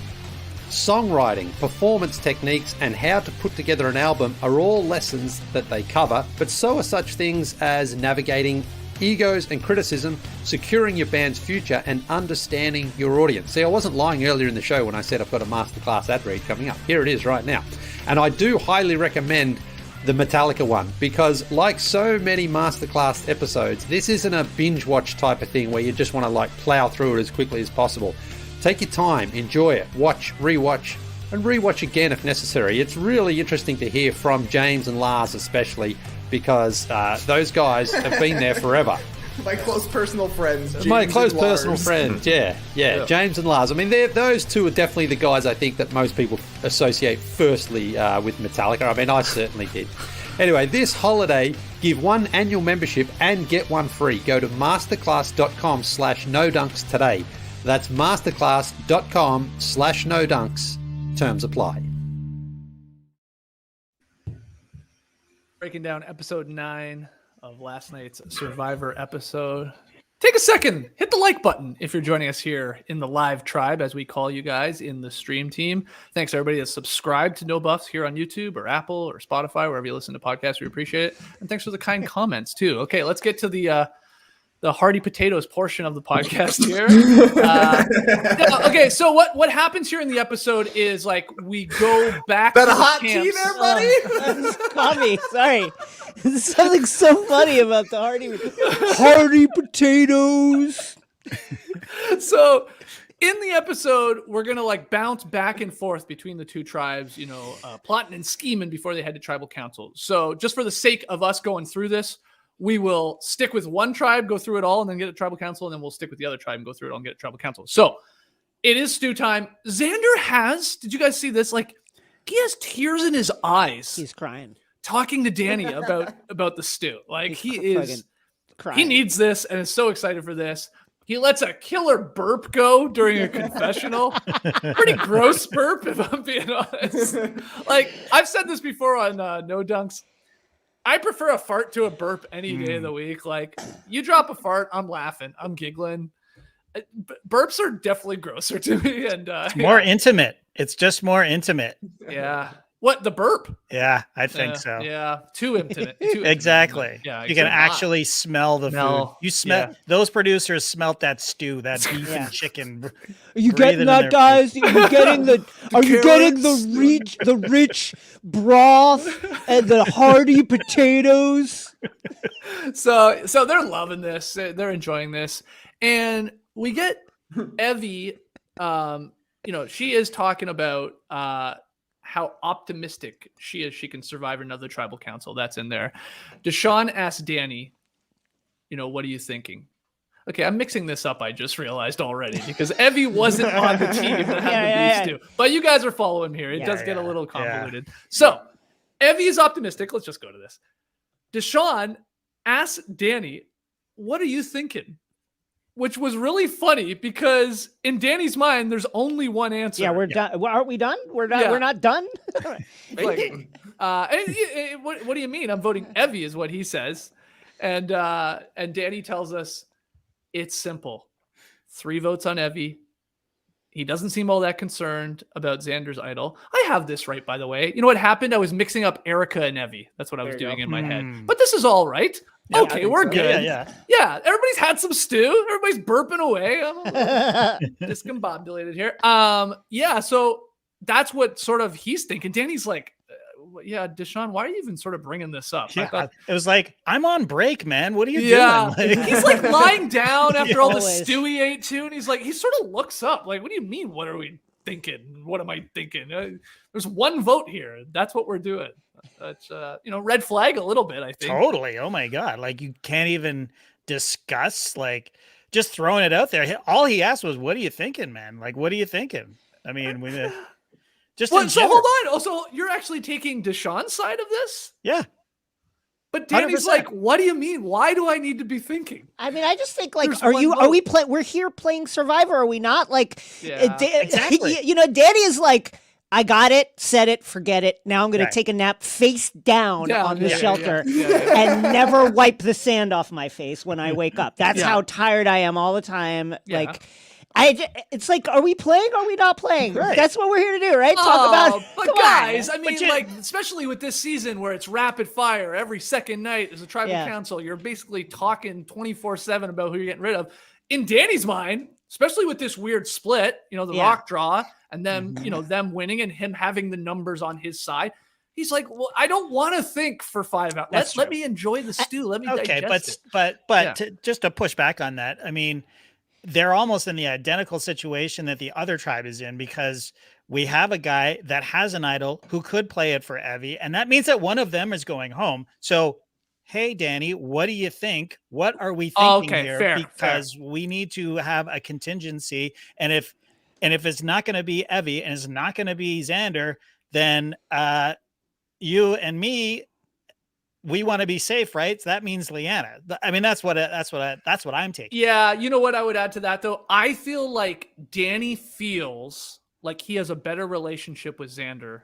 Songwriting, performance techniques, and how to put together an album are all lessons that they cover, but so are such things as navigating egos and criticism, securing your band's future, and understanding your audience. See, I wasn't lying earlier in the show when I said I've got a masterclass ad read coming up. Here it is right now. And I do highly recommend the Metallica one, because like so many masterclass episodes, this isn't a binge watch type of thing where you just want to like plow through it as quickly as possible. Take your time, enjoy it, watch, rewatch, and rewatch again if necessary. It's really interesting to hear from James and Lars especially, because those guys have been there forever. My close personal friends. My James close and personal Lars. friends, yeah, James and Lars. I mean, those two are definitely the guys I think that most people associate firstly with Metallica. I mean, I certainly did. Anyway, this holiday, give one annual membership and get one free. Go to masterclass.com/nodunks today. That's masterclass.com/nodunks. Terms apply. Breaking down episode 9 of last night's Survivor episode. Take a second, hit the like button if you're joining us here in the live tribe, as we call you guys in the stream team. Thanks everybody that's subscribed to No Buffs here on YouTube or Apple or Spotify, wherever you listen to podcasts. We appreciate it. And thanks for the kind comments too. Okay, let's get to the hearty potatoes portion of the podcast here. Okay, so what happens here in the episode is like we go back That to the hot tea camps. there, buddy? Tommy, sorry. There's something so funny about the hearty potatoes. So in the episode, we're going to like bounce back and forth between the two tribes, plotting and scheming before they head to tribal council. So just for the sake of us going through this, we will stick with one tribe, go through it all, and then get a tribal council, and then we'll stick with the other tribe and go through it all and get a tribal council. So it is stew time. Xander did you guys see this? Like, he has tears in his eyes. He's crying. Talking to Danny about the stew. Like, he is crying. He needs this and is so excited for this. He lets a killer burp go during a confessional. Pretty gross burp, if I'm being honest. Like, I've said this before on No Dunks. I prefer a fart to a burp any day of the week. Like, you drop a fart, I'm laughing, I'm giggling. Burps are definitely grosser to me, and More intimate. It's just more intimate. Yeah. What, the burp? Yeah, I think so. Yeah, too intimate. Exactly. Yeah, you can actually smell the food. You smell those producers smelt that stew, that beef and chicken. Are you getting that, guys? Are you getting the? Are you getting the rich broth and the hearty potatoes? So they're loving this. They're enjoying this, and we get Evie. She is talking about how optimistic she is she can survive another tribal council. That's in there. Deshawn asked Danny, what are you thinking? Okay, I'm mixing this up, I just realized already, because Evie wasn't on the team that had the beef stew. But you guys are following here. It does get a little convoluted. Yeah. So, Evie is optimistic. Let's just go to this. Deshawn asked Danny, what are you thinking? Which was really funny because in Danny's mind, there's only one answer. Yeah, we're done. Aren't we done? We're not done. What do you mean? I'm voting Evie, is what he says, and Danny tells us it's simple. 3 votes on Evie. He doesn't seem all that concerned about Xander's idol. I have this right, by the way. You know what happened? I was mixing up Erica and Evie. That's what I was doing in my head. But this is all right. Yeah, okay, we're good. Yeah, everybody's had some stew. Everybody's burping away. I'm a little discombobulated here. So that's what sort of he's thinking. Danny's like, Deshawn, why are you even sort of bringing this up? Yeah, it was like, I'm on break, man. What are you doing? Like, he's like lying down after all the stew he ate too, and he's like, he sort of looks up, like, what do you mean? What are we thinking? What am I thinking? There's 1 vote here. That's what we're doing. That's red flag a little bit, I think. Totally. Oh my God. Like, you can't even discuss, like, just throwing it out there. All he asked was, what are you thinking, man? Like, what are you thinking? I mean, so hold on. Also, you're actually taking Deshawn's side of this? Yeah. But Danny's 100%. Like, what do you mean? Why do I need to be thinking? I mean, I just think, like, we're here playing Survivor, are we not? Like, exactly. Danny is like, I got it, set it, forget it. Now I'm going to take a nap face down on the shelter and never wipe the sand off my face when I wake up. That's how tired I am all the time. Yeah. Like, it's like, are we playing? Or are we not playing? Right. That's what we're here to do, right? Talk about. But guys, I mean, especially with this season where it's rapid fire every second night as a tribal council, you're basically talking 24/7 about who you're getting rid of. In Danny's mind, especially with this weird split, the rock draw, and then them winning and him having the numbers on his side. He's like, well, I don't want to think for 5 hours. Let me enjoy the stew. Let me digest it. But just to push back on that, I mean, they're almost in the identical situation that the other tribe is in, because we have a guy that has an idol who could play it for Evie, and that means that one of them is going home. So, hey, Danny, what do you think? What are we thinking here? Because we need to have a contingency, and if it's not going to be Evie and it's not going to be Xander, then you and me, we want to be safe, right? So that means Liana. I mean, that's what I'm taking. Yeah, you know what I would add to that though? I feel like Danny feels like he has a better relationship with Xander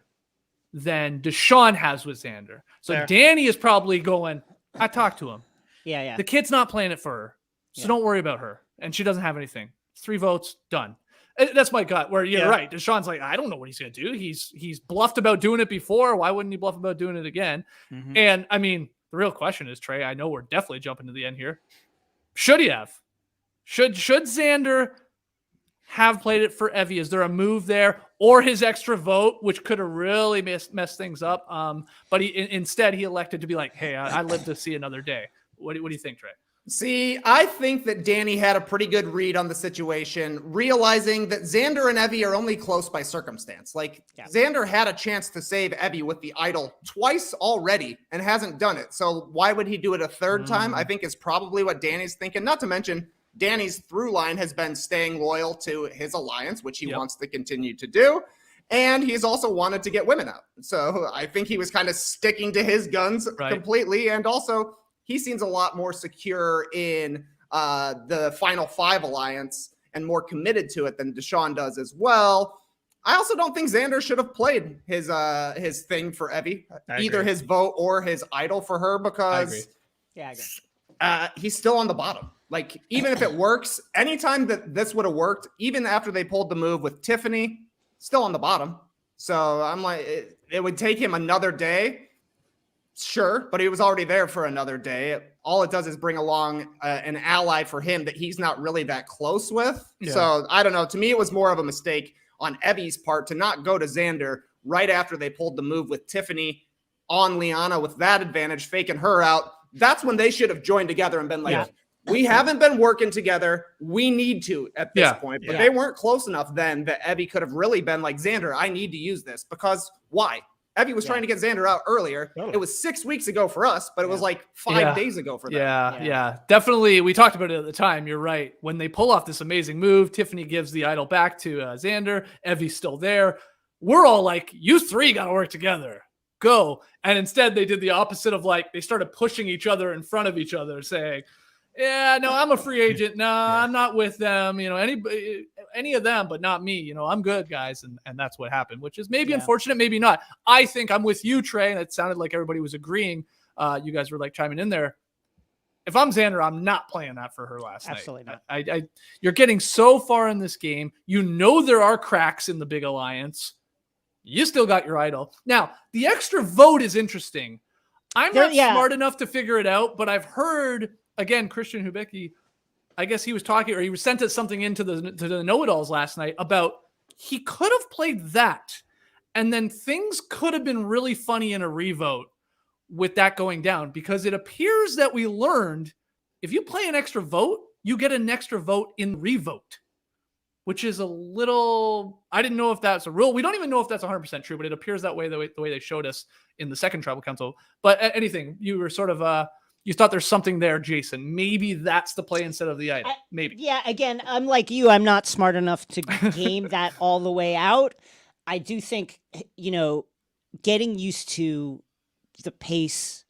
than Deshawn has with Xander. So fair. Danny is probably going, I talked to him. Yeah. The kid's not playing it for her. So don't worry about her. And she doesn't have anything. 3 votes, done. That's my gut, where you're right. Deshawn's like, I don't know what he's going to do. He's bluffed about doing it before. Why wouldn't he bluff about doing it again? Mm-hmm. And, I mean, the real question is, Trey, I know we're definitely jumping to the end here. Should he have? Should Xander have played it for Evie? Is there a move there? Or his extra vote, which could have really messed things up. But instead, he elected to be like, hey, I live to see another day. What do you think, Trey? See, I think that Danny had a pretty good read on the situation, realizing that Xander and Evie are only close by circumstance. Like, Xander had a chance to save Evie with the idol twice already and hasn't done it. So why would he do it a third time? I think is probably what Danny's thinking. Not to mention, Danny's through line has been staying loyal to his alliance, which he wants to continue to do. And he's also wanted to get women out. So I think he was kind of sticking to his guns completely. And also, he seems a lot more secure in the Final 5 alliance and more committed to it than Deshawn does as well. I also don't think Xander should have played his thing for Evie, either his vote or his idol for her, because Yeah, I agree. he's still on the bottom. Like, even if it works, anytime that this would have worked, even after they pulled the move with Tiffany, still on the bottom. So I'm like, it would take him another day. Sure, but he was already there for another day. All it does is bring along an ally for him that he's not really that close with. Yeah. So I don't know. To me, it was more of a mistake on Evie's part to not go to Xander right after they pulled the move with Tiffany on Liana with that advantage, faking her out. That's when they should have joined together and been like, we haven't been working together. We need to at this point. But they weren't close enough then that Evie could have really been like, Xander, I need to use this. Because why? Evie was trying to get Xander out earlier. It was 6 weeks ago for us, but it was like 5 days ago for them. Yeah. Definitely. We talked about it at the time. You're right. When they pull off this amazing move, Tiffany gives the idol back to Xander. Evie's still there. We're all like, you three got to work together. Go. And instead they did the opposite of like, they started pushing each other in front of each other saying, yeah, no, I'm a free agent. No, I'm not with them. You know, any of them, but not me. You know, I'm good, guys. And that's what happened, which is maybe unfortunate, maybe not. I think I'm with you, Trey. And it sounded like everybody was agreeing. You guys were like chiming in there. If I'm Xander, I'm not playing that for her last night. Absolutely not. You're getting so far in this game. You know there are cracks in the big alliance. You still got your idol. Now, the extra vote is interesting. I'm not smart enough to figure it out, but I've heard... Again, Christian Hubecki, I guess he was talking, or he sent us something into the know-it-alls last night about he could have played that, and then things could have been really funny in a revote with that going down, because it appears that we learned if you play an extra vote, you get an extra vote in revote, which is a little... I didn't know if that's a rule. We don't even know if that's 100% true, but it appears that way the way they showed us in the second tribal council. But anything, you were sort of... You thought there's something there, Jason. Maybe that's the play instead of the item. Maybe. Yeah, again, I'm like you. I'm not smart enough to game that all the way out. I do think, getting used to the pace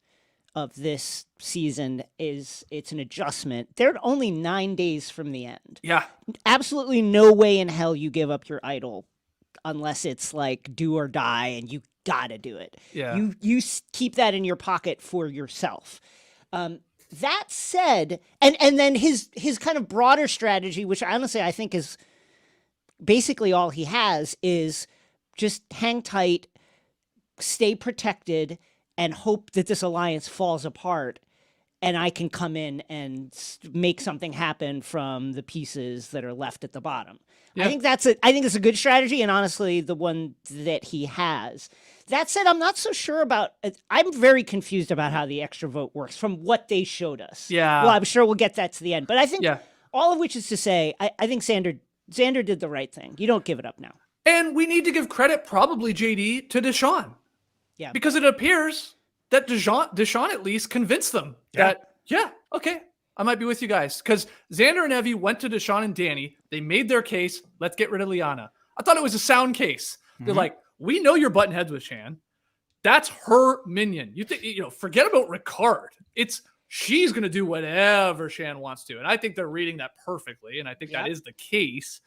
of this season it's an adjustment. They're only 9 days from the end. Yeah. Absolutely no way in hell you give up your idol unless it's like do or die and you got to do it. Yeah. You keep that in your pocket for yourself. That said, and then his kind of broader strategy, which honestly I think is basically all he has, is just hang tight, stay protected, and hope that this alliance falls apart, and I can come in and make something happen from the pieces that are left at the bottom. Yep. I think it's a good strategy, and honestly, the one that he has. That said, I'm not so sure about it. I'm very confused about how the extra vote works from what they showed us. Yeah. Well, I'm sure we'll get that to the end. But I think all of which is to say, I think Xander did the right thing. You don't give it up now. And we need to give credit, probably, JD, to Deshawn. Yeah. Because it appears that Deshawn at least convinced them that, okay, I might be with you guys. Because Xander and Evie went to Deshawn and Danny. They made their case. Let's get rid of Liana. I thought it was a sound case. Mm-hmm. They're like, we know you're button heads with Shan. That's her minion. You think, forget about Ricard. She's going to do whatever Shan wants to. And I think they're reading that perfectly. And I think that is the case.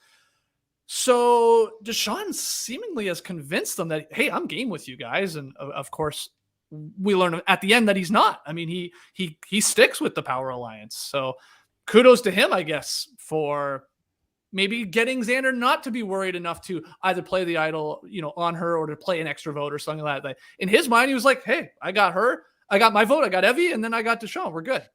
So Deshawn seemingly has convinced them that, hey, I'm game with you guys. And of course, we learn at the end that he's not. I mean, he sticks with the Power Alliance. So kudos to him, I guess, for maybe getting Xander not to be worried enough to either play the idol, on her, or to play an extra vote or something like that. In his mind, he was like, hey, I got her. I got my vote. I got Evie. And then I got Deshawn. We're good.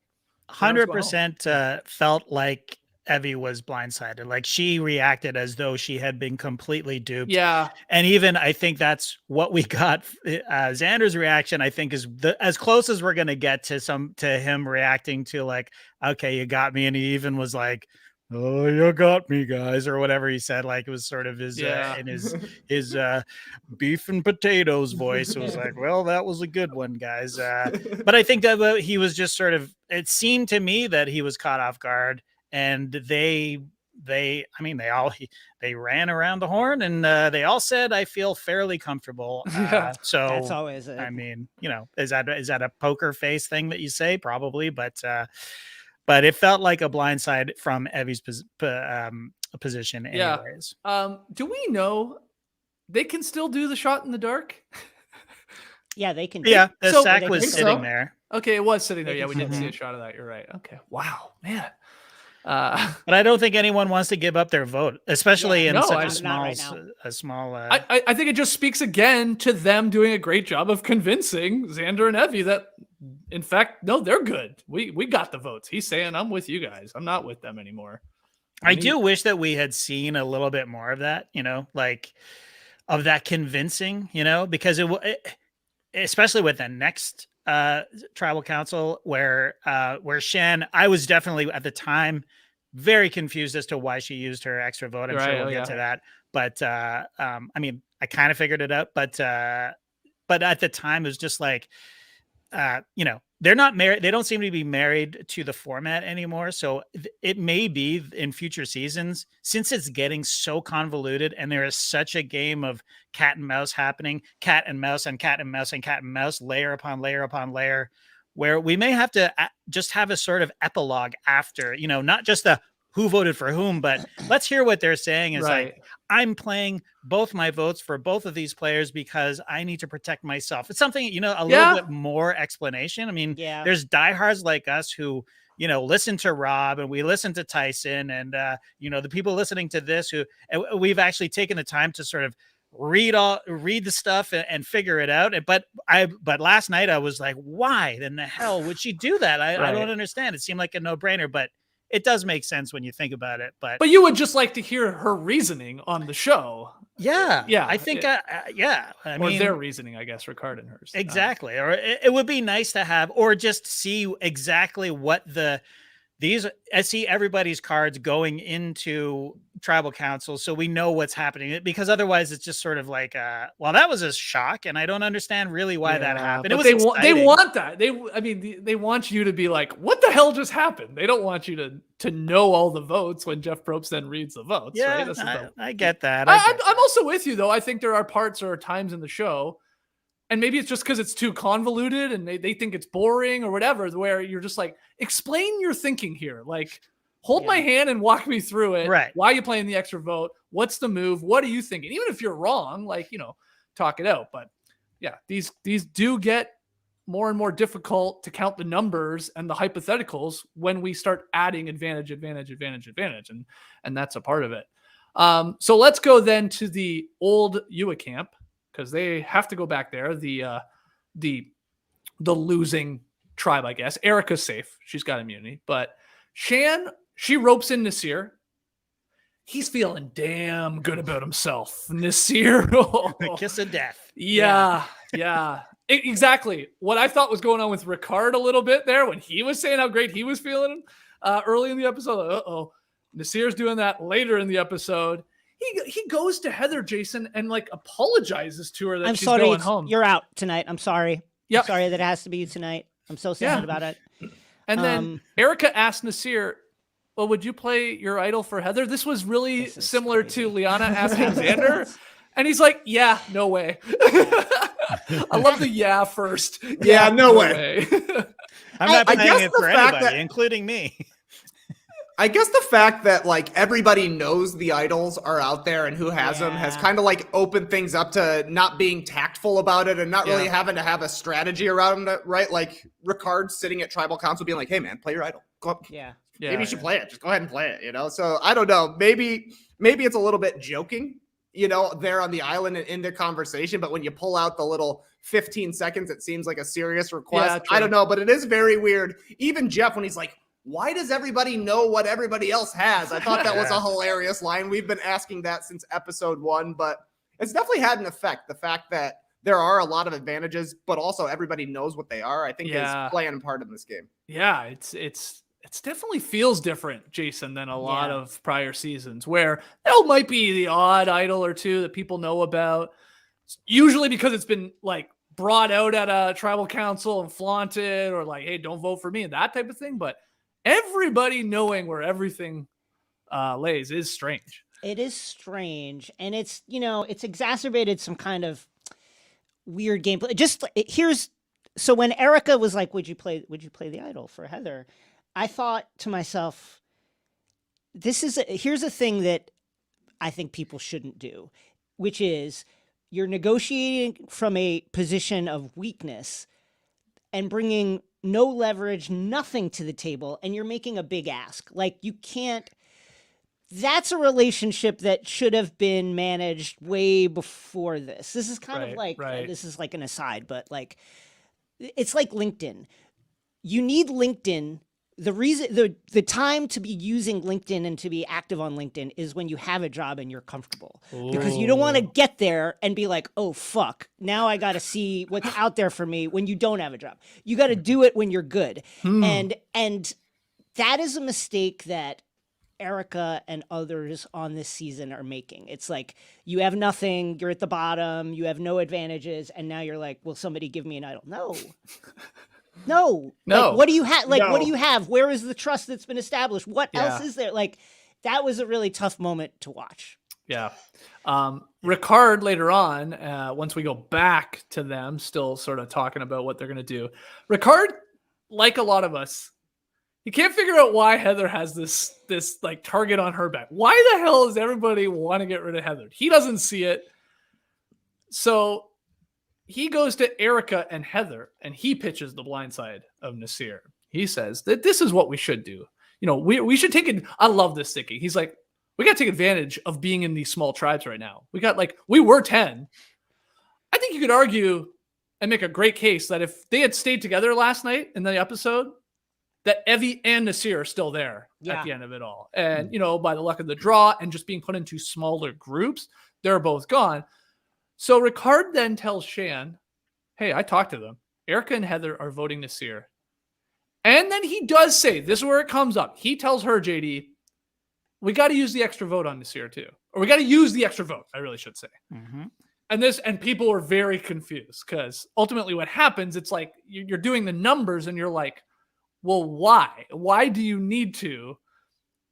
100% felt like Evie was blindsided. Like, she reacted as though she had been completely duped. Yeah. And even I think that's what we got. Xander's reaction, I think, is as close as we're going to get to him reacting to like, okay, you got me. And he even was like, oh, you got me, guys, or whatever he said. Like, it was sort of his in his beef and potatoes voice. It was like, well, that was a good one, guys. But I think that he was just sort of, it seemed to me that he was caught off guard, and they ran around the horn, and they all said, I feel fairly comfortable. So that's always it. I mean, is that a poker face thing that you say? Probably, but it felt like a blindside from Evie's position anyways. Do we know they can still do the shot in the dark? Yeah, they can. Yeah, the So- sack I was think sitting so. there. Okay, it was sitting there. They Yeah, can we see did see a that. shot of that. You're right. Okay. Wow, man. But I don't think anyone wants to give up their vote, especially Yeah, in no, such I'm a not small, right now. a small. I think it just speaks again to them doing a great job of convincing Xander and Evie that, in fact, no, they're good. We got the votes. He's saying, I'm with you guys. I'm not with them anymore. I do wish that we had seen a little bit more of that, like of that convincing, because especially with the next tribal council where Shan, I was definitely at the time very confused as to why she used her extra vote. I'm Right, sure we'll get to that. But I mean, I kind of figured it out, but at the time it was just like, they're not married. They don't seem to be married to the format anymore. So it may be in future seasons, since it's getting so convoluted and there is such a game of cat and mouse happening, cat and mouse and cat and mouse and cat and mouse, layer upon layer upon layer, where we may have to just have a sort of epilogue after, not just the who voted for whom, but let's hear what they're saying. Is Right. like, I'm playing both my votes for both of these players because I need to protect myself. It's something, a little bit more explanation. I mean, Yeah. there's diehards like us who, listen to Rob and we listen to Tyson and, the people listening to this who we've actually taken the time to sort of read the stuff and figure it out. But last night I was like, why in the hell would she do that? I don't understand. It seemed like a no brainer, but it does make sense when you think about it. But you would just like to hear her reasoning on the show. yeah, Yeah, I think, I Or mean, their reasoning, I guess, Ricard and hers. exactly. Or it would be nice to have, or just see exactly what I see everybody's cards going into tribal council, so we know what's happening, because otherwise it's just sort of like, well, that was a shock, and I don't understand really why that happened. But It was they want that. They want you to be like, what the hell just happened? They don't want you to know all the votes when Jeff Probst then reads the votes. Yeah, right? This is I get that. I'm also with you, though. I think there are parts or times in the show, and maybe it's just because it's too convoluted and they think it's boring or whatever, where you're just like, explain your thinking here. Like, hold my hand and walk me through it. Right. Why are you playing the extra vote? What's the move? What are you thinking? Even if you're wrong, talk it out. But yeah, these do get more and more difficult to count the numbers and the hypotheticals when we start adding advantage. And that's a part of it. So let's go then to the old Ewa camp, because they have to go back there. The losing tribe, I guess. Erica's safe. She's got immunity. But Shan, she ropes in Naseer. He's feeling damn good about himself. Naseer. The kiss of death. Yeah. Exactly. What I thought was going on with Ricard a little bit there when he was saying how great he was feeling early in the episode. Naseer's doing that later in the episode. He goes to Heather, Jason, and like apologizes to her that I'm she's sorry, going home. you're out tonight. I'm sorry. Yep. I'm sorry that it has to be you tonight. I'm so sad about it. And then Erica asked Naseer, well, would you play your idol for Heather? This was really similar to Liana asking Xander. And he's like, yeah, no way. I love the yeah first. Yeah, no way. I'm not I playing guess it the for fact anybody, that- including me. I guess the fact that like everybody knows the idols are out there and who has them has kind of like opened things up to not being tactful about it and not really having to have a strategy around it, right? Like Ricard sitting at tribal council being like, hey man, play your idol. Go up. Maybe you should play it. Just go ahead and play it, So I don't know. Maybe it's a little bit joking, there on the island and in their conversation. But when you pull out the little 15 seconds, it seems like a serious request. I don't know, but it is very weird. Even Jeff, when he's like, why does everybody know what everybody else has? I thought that was a hilarious line. We've been asking that since episode 1, but it's definitely had an effect. The fact that there are a lot of advantages, but also everybody knows what they are, I think is playing a part in this game. Yeah, it's definitely feels different, Jason, than a lot of prior seasons where there might be the odd idol or two that people know about, usually because it's been like brought out at a tribal council and flaunted, or like, hey, don't vote for me and that type of thing. But everybody knowing where everything lays is strange. It is strange, and it's it's exacerbated some kind of weird gameplay. So when Erica was like, would you play the idol for Heather? I thought to myself, here's a thing that I think people shouldn't do. which is you're negotiating from a position of weakness and bringing no leverage, nothing to the table, and you're making a big ask. Like, you can't. That's a relationship that should have been managed way before this. This is kind of like, this is like an aside, but like, it's like LinkedIn. You need LinkedIn. The time to be using LinkedIn and to be active on LinkedIn is when you have a job and you're comfortable. Because you don't want to get there and be like, oh, fuck, now I got to see what's out there for me when you don't have a job. You got to do it when you're good. And that is a mistake that Erica and others on this season are making. It's like, you have nothing, you're at the bottom, you have no advantages, and now you're like, will somebody give me an idol? No. Like, what do you have? Like, what do you have? Where is the trust that's been established? What else is there? Like, that was a really tough moment to watch. Yeah. Ricard later on, once we go back to them, still sort of talking about what they're going to do. Ricard, like a lot of us, he can't figure out why Heather has this like target on her back. Why the hell does everybody want to get rid of Heather? He doesn't see it. So he goes to Erica and Heather, and he pitches the blindside of Naseer. He says that this is what we should do. You know, we should take it. I love this thinking. He's like, we got to take advantage of being in these small tribes right now. We were 10. I think you could argue and make a great case that if they had stayed together last night in the episode, that Evie and Naseer are still there at the end of it all. And, you know, by the luck of the draw and just being put into smaller groups, they're both gone. So Ricard then tells Shan, hey, I talked to them. Erica and Heather are voting Naseer. And then he does say, this is where it comes up. He tells her, JD, we got to use the extra vote on Naseer too. Or we got to use the extra vote, I really should say. And people are very confused because ultimately what happens, it's like you're doing the numbers and you're like, well, why? Why do you need to?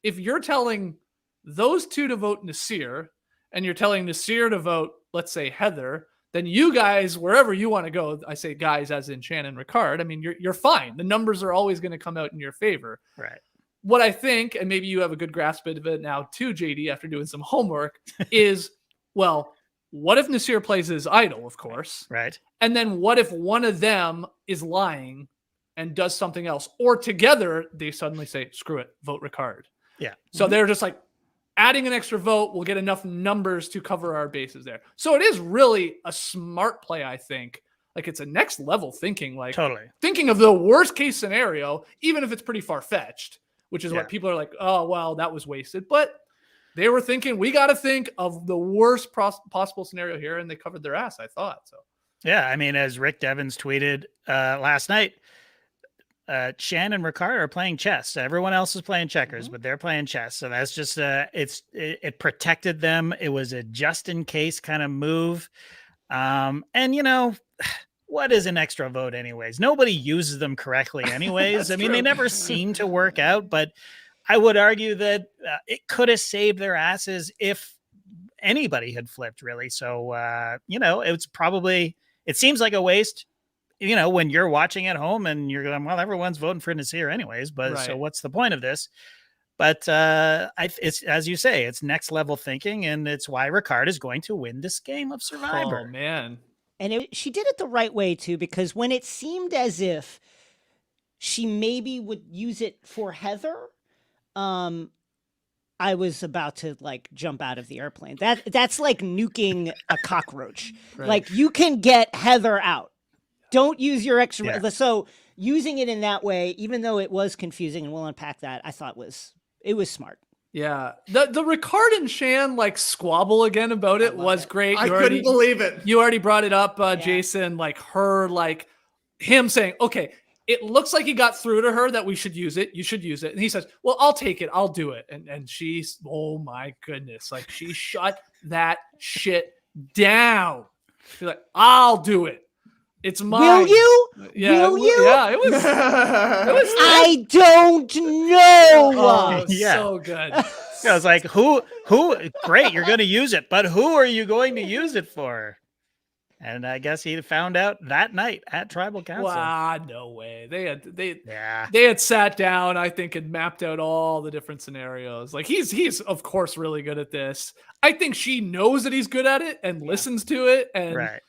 If you're telling those two to vote Naseer and you're telling Naseer to vote, let's say, Heather, then you guys, wherever you want to go, I say guys as in Shan and Ricard, I mean, you're fine. The numbers are always going to come out in your favor. Right. What I think, and maybe you have a good grasp of it now too, JD, after doing some homework, is, well, what if Naseer plays his idol, of course? Right. And then what if one of them is lying and does something else? Or together, they suddenly say, screw it, vote Ricard. Yeah. So they're just like, adding an extra vote will get enough numbers to cover our bases there. So it is really a smart play, I think. Like, it's a next level thinking, like thinking of the worst case scenario, even if it's pretty far-fetched, which is what people are like, oh, well, that was wasted. But they were thinking, we got to think of the worst possible scenario here, and they covered their ass, I thought. So, yeah, I mean, as Rick Devens tweeted last night, Shan and Ricard are playing chess. Everyone else is playing checkers, but they're playing chess. So that's just it protected them. It was a just in case kind of move. And you know, what is an extra vote anyways? Nobody uses them correctly anyways. I mean, they never seem to work out, but I would argue that it could have saved their asses if anybody had flipped, really. So, you know, it seems like a waste. You know, when you're watching at home and you're going, well, everyone's voting for Naseer anyways, but so what's the point of this? But it's, as you say, it's next level thinking, and it's why Ricard is going to win this game of Survivor. Oh, man. And she did it the right way, too, because when it seemed as if she maybe would use it for Heather, I was about to like jump out of the airplane. That's like nuking a cockroach. Like, you can get Heather out. Don't use your extra. Yeah. So using it in that way, even though it was confusing, and we'll unpack that, I thought it was smart. Yeah. The Ricard and Shan like squabble again about it was great. I couldn't believe it. You already brought it up, Jason, like him saying, okay, it looks like he got through to her that we should use it. You should use it. And he says, well, I'll take it. I'll do it. And she's, oh my goodness. Like, she shut that shit down. She's like, I'll do it. It's mine. Will you? Yeah, Will you? Yeah, it was. I don't know. Oh, so good. I was like, who? Great, you're going to use it, but who are you going to use it for? And I guess he found out that night at Tribal Council. Wow, no way. They Yeah. had sat down, I think, and mapped out all the different scenarios. Like he's of course really good at this. I think she knows that he's good at it and listens to it. And Right.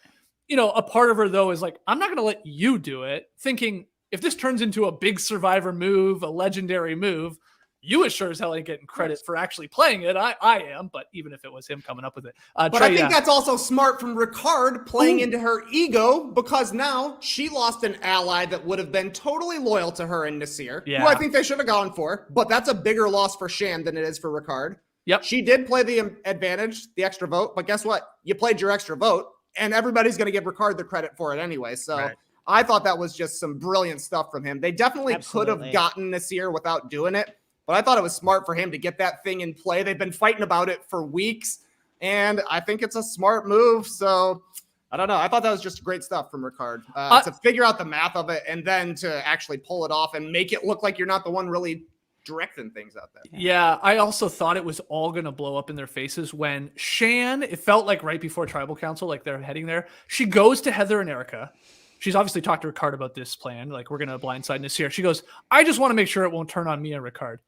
a part of her though is like, I'm not gonna let you do it, thinking if this turns into a big Survivor move, a legendary move, you as sure as hell ain't getting credit for actually playing it. I am, but even if it was him coming up with it. But I think that's also smart from Ricard playing into her ego, because now she lost an ally that would have been totally loyal to her and Naseer, who I think they should have gone for. But that's a bigger loss for Shan than it is for Ricard. Yep. She did play the advantage, the extra vote, but guess what? You played your extra vote, and everybody's going to give Ricard the credit for it anyway. So I thought that was just some brilliant stuff from him. They definitely could have gotten Naseer without doing it. But I thought it was smart for him to get that thing in play. They've been fighting about it for weeks, and I think it's a smart move. So I don't know. I thought that was just great stuff from Ricard to figure out the math of it and then to actually pull it off and make it look like you're not the one really directing things out there. Yeah, I also thought it was all going to blow up in their faces when Shan, it felt like right before Tribal Council, like they're heading there, she goes to Heather and Erica. She's obviously talked to Ricard about this plan. Like, we're going to blindside Naseer. She goes, I just want to make sure it won't turn on me and Ricard.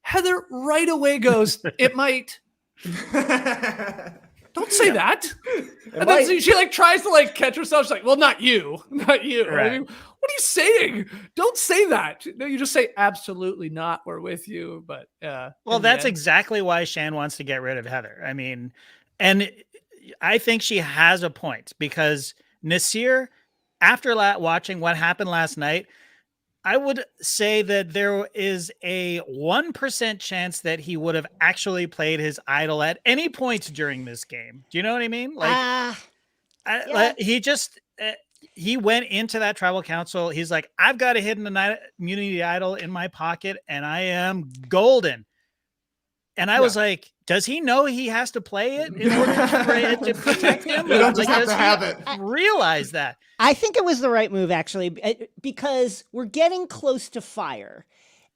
Heather right away goes, it might. Don't say that. And then she like tries to like catch herself. She's like, well, not you. Not you. Right. I mean, what are you saying? Don't say that. No, you just say absolutely not. We're with you. But well, that's exactly why Shan wants to get rid of Heather. I mean, and I think she has a point, because Naseer, after watching what happened last night, I would say that there is a 1% chance that he would have actually played his idol at any point during this game. Do you know what I mean? Like, he just, he went into that Tribal Council. He's like, I've got a hidden immunity idol in my pocket and I am golden. And I was like, does he know he has to play it in order for it to protect him? You don't just have to have it. Realize that. I think it was the right move, actually, because we're getting close to fire.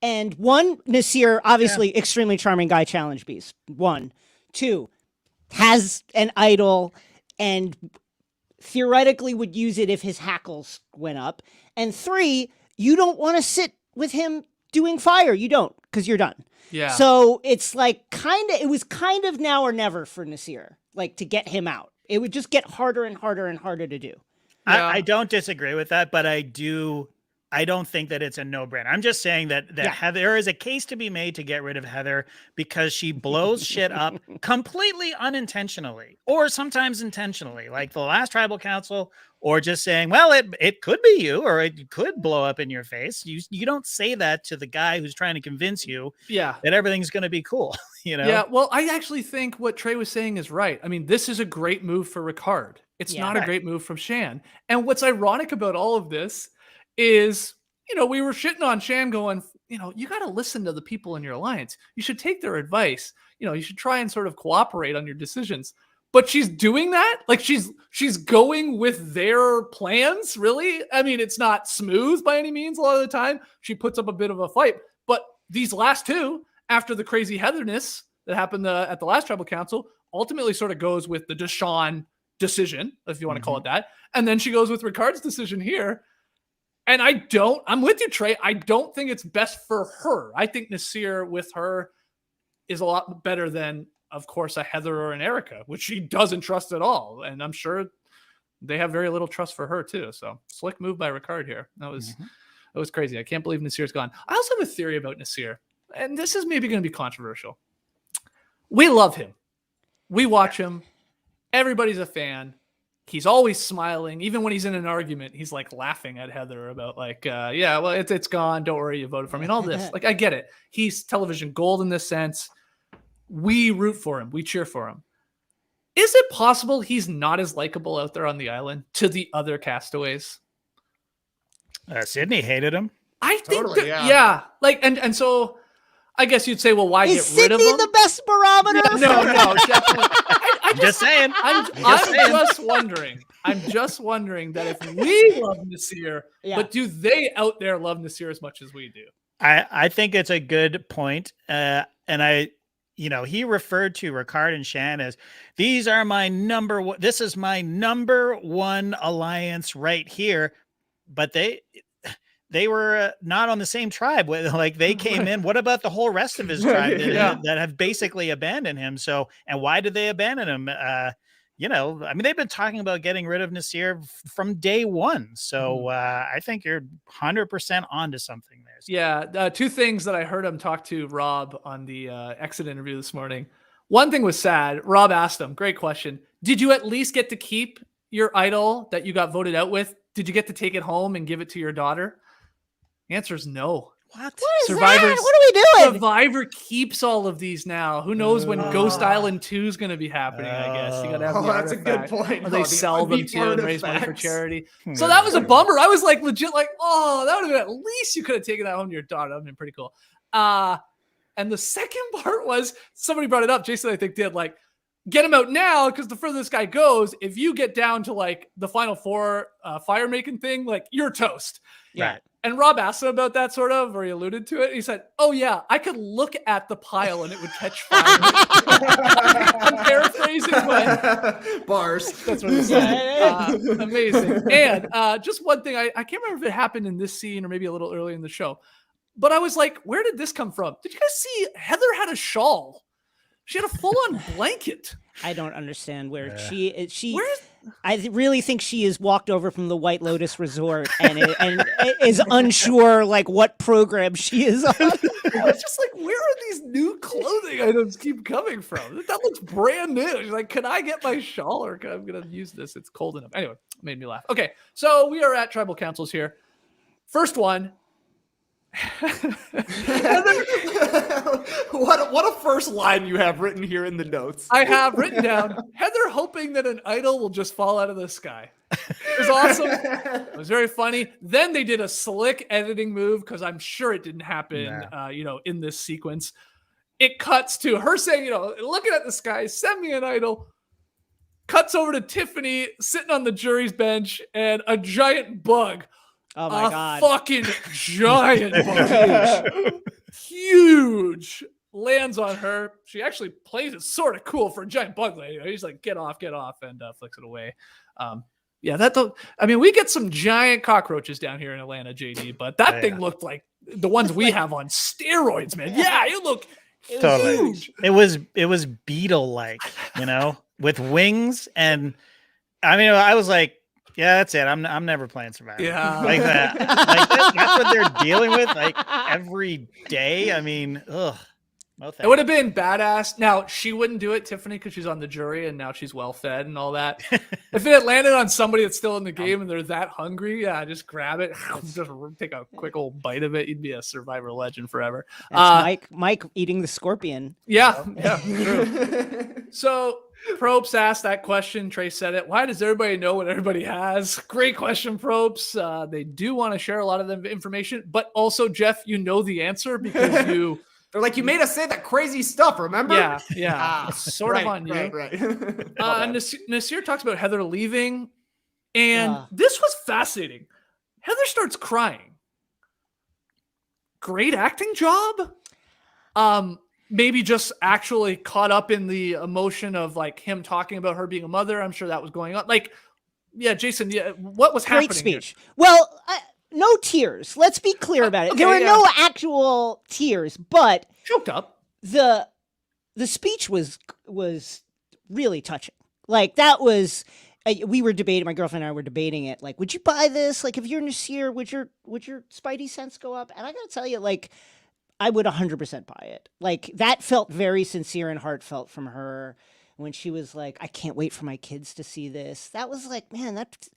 And one, Naseer, obviously extremely charming guy, challenge beast. 1, 2, has an idol and theoretically would use it if his hackles went up. And 3, you don't want to sit with him doing fire. You don't, because you're done. Yeah. So it's like it was kind of now or never for Naseer, like to get him out. It would just get harder and harder and harder to do. Yeah. I don't disagree with that, but I don't think that it's a no-brainer. I'm just saying that Heather, there is a case to be made to get rid of Heather because she blows shit up completely unintentionally, or sometimes intentionally, like the last Tribal Council, or just saying, well, it could be you, or it could blow up in your face. You don't say that to the guy who's trying to convince you that everything's going to be cool. Yeah, well, I actually think what Trey was saying is right. I mean, this is a great move for Ricard. It's not a great move from Shan. And what's ironic about all of this is, we were shitting on Shan going, you got to listen to the people in your alliance. You should take their advice. You should try and sort of cooperate on your decisions. But she's doing that? Like she's going with their plans, really? I mean, it's not smooth by any means a lot of the time. She puts up a bit of a fight. But these last two, after the crazy Heatherness that happened at the last Tribal Council, ultimately sort of goes with the Deshawn decision, if you want to call it that. And then she goes with Ricard's decision here. And I'm with you, Trey. I don't think it's best for her. I think Naseer with her is a lot better than, of course, a Heather or an Erica, which she doesn't trust at all. And I'm sure they have very little trust for her too. So slick move by Ricard here. That was crazy. I can't believe Naseer's gone. I also have a theory about Naseer, and this is maybe going to be controversial. We love him. We watch him. Everybody's a fan. He's always smiling. Even when he's in an argument, he's like laughing at Heather about like, well, it's gone. Don't worry, you voted for me and all this. Like, I get it. He's television gold in this sense. We root for him. We cheer for him. Is it possible he's not as likable out there on the island to the other castaways? Sydney hated him. I think like, and so I guess you'd say, well, why get rid of him? Is Sydney the best barometer? No, definitely. I'm just saying. I'm just wondering that if we love Naseer, but do they out there love Naseer as much as we do? I think it's a good point. And he referred to Ricard and Shan as, these are my number one, this is my number one alliance right here. But they were not on the same tribe. Like they came in. What about the whole rest of his tribe that have basically abandoned him? So, and why did they abandon him? They've been talking about getting rid of Naseer from day one. So I think you're 100% onto something there. Yeah. Two things that I heard him talk to Rob on the exit interview this morning. One thing was sad. Rob asked him, great question. Did you at least get to keep your idol that you got voted out with? Did you get to take it home and give it to your daughter? The answer is no. What is Survivors, that? What are we doing? Survivor keeps all of these now. Who knows when Ghost Island 2 is going to be happening, I guess. You got to have the that's a good artifact. point. Or they sell them the too and raise money for artifacts. charity. So that was a bummer. I was like legit like, oh, that would have been, at least you could have taken that home to your daughter. That would have been pretty cool. And the second part was, somebody brought it up, Jason I think did, like, get him out now, because the further this guy goes, if you get down to like the final four fire making thing, like you're toast. Yeah. Right. And Rob asked him about that sort of, or he alluded to it. He said, oh yeah, I could look at the pile and it would catch fire. I'm paraphrasing, but bars. That's what he said. Amazing. And just one thing, I can't remember if it happened in this scene or maybe a little early in the show, but I was like, where did this come from? Did you guys see Heather had a shawl? She had a full-on blanket. I don't understand where she I really think she has walked over from the White Lotus Resort and is unsure like what program she is on. I was just like, where are these new clothing items keep coming from? That looks brand new. She's like, can I get my shawl or I'm going to use this? It's cold enough. Anyway, made me laugh. Okay, so we are at Tribal Councils here. First one. What a first line you have written here in the notes. I have written down Heather hoping that an idol will just fall out of the sky. It was awesome. It was very funny. Then they did a slick editing move, because I'm sure it didn't happen in this sequence. It cuts to her saying, looking at the sky, send me an idol. Cuts over to Tiffany sitting on the jury's bench and a giant bug. Oh my God. Fucking giant bug. Huge. Lands on her. She actually plays it sort of cool for a giant bug lady. He's like, get off, and flicks it away. We get some giant cockroaches down here in Atlanta, JD, but that thing looked like the ones we have on steroids, man. Yeah, it looked huge. It was beetle-like, with wings. And I was like, yeah, that's it. I'm never playing Survivor. Yeah. Like that. That's what they're dealing with every day. Ugh. No thanks. It would have been badass. Now, she wouldn't do it, Tiffany, because she's on the jury and now she's well fed and all that. If it had landed on somebody that's still in the game and they're that hungry, just grab it, just take a quick old bite of it. You'd be a Survivor legend forever. That's Mike eating the scorpion. Yeah, true. So Probst asked that question. Trey said it. Why does everybody know what everybody has? Great question, Probst. They do want to share a lot of the information, but also, Jeff, you know the answer because you... They're like, you made us say that crazy stuff, remember? Yeah. It's sort of on you. Right. Naseer talks about Heather leaving, and this was fascinating. Heather starts crying. Great acting job. Maybe just actually caught up in the emotion of like him talking about her being a mother. I'm sure that was going on. Like, yeah, Jason, what was happening? Great speech. Here? Well, no tears. Let's be clear about it. Okay, there were no actual tears, but choked up. The speech was really touching. Like that was. We were debating. My girlfriend and I were debating it. Like, would you buy this? Like, if you're Naseer, would your spidey sense go up? And I gotta tell you, like, I would 100% buy it. Like, that felt very sincere and heartfelt from her when she was like, I can't wait for my kids to see this. That was like, man, that.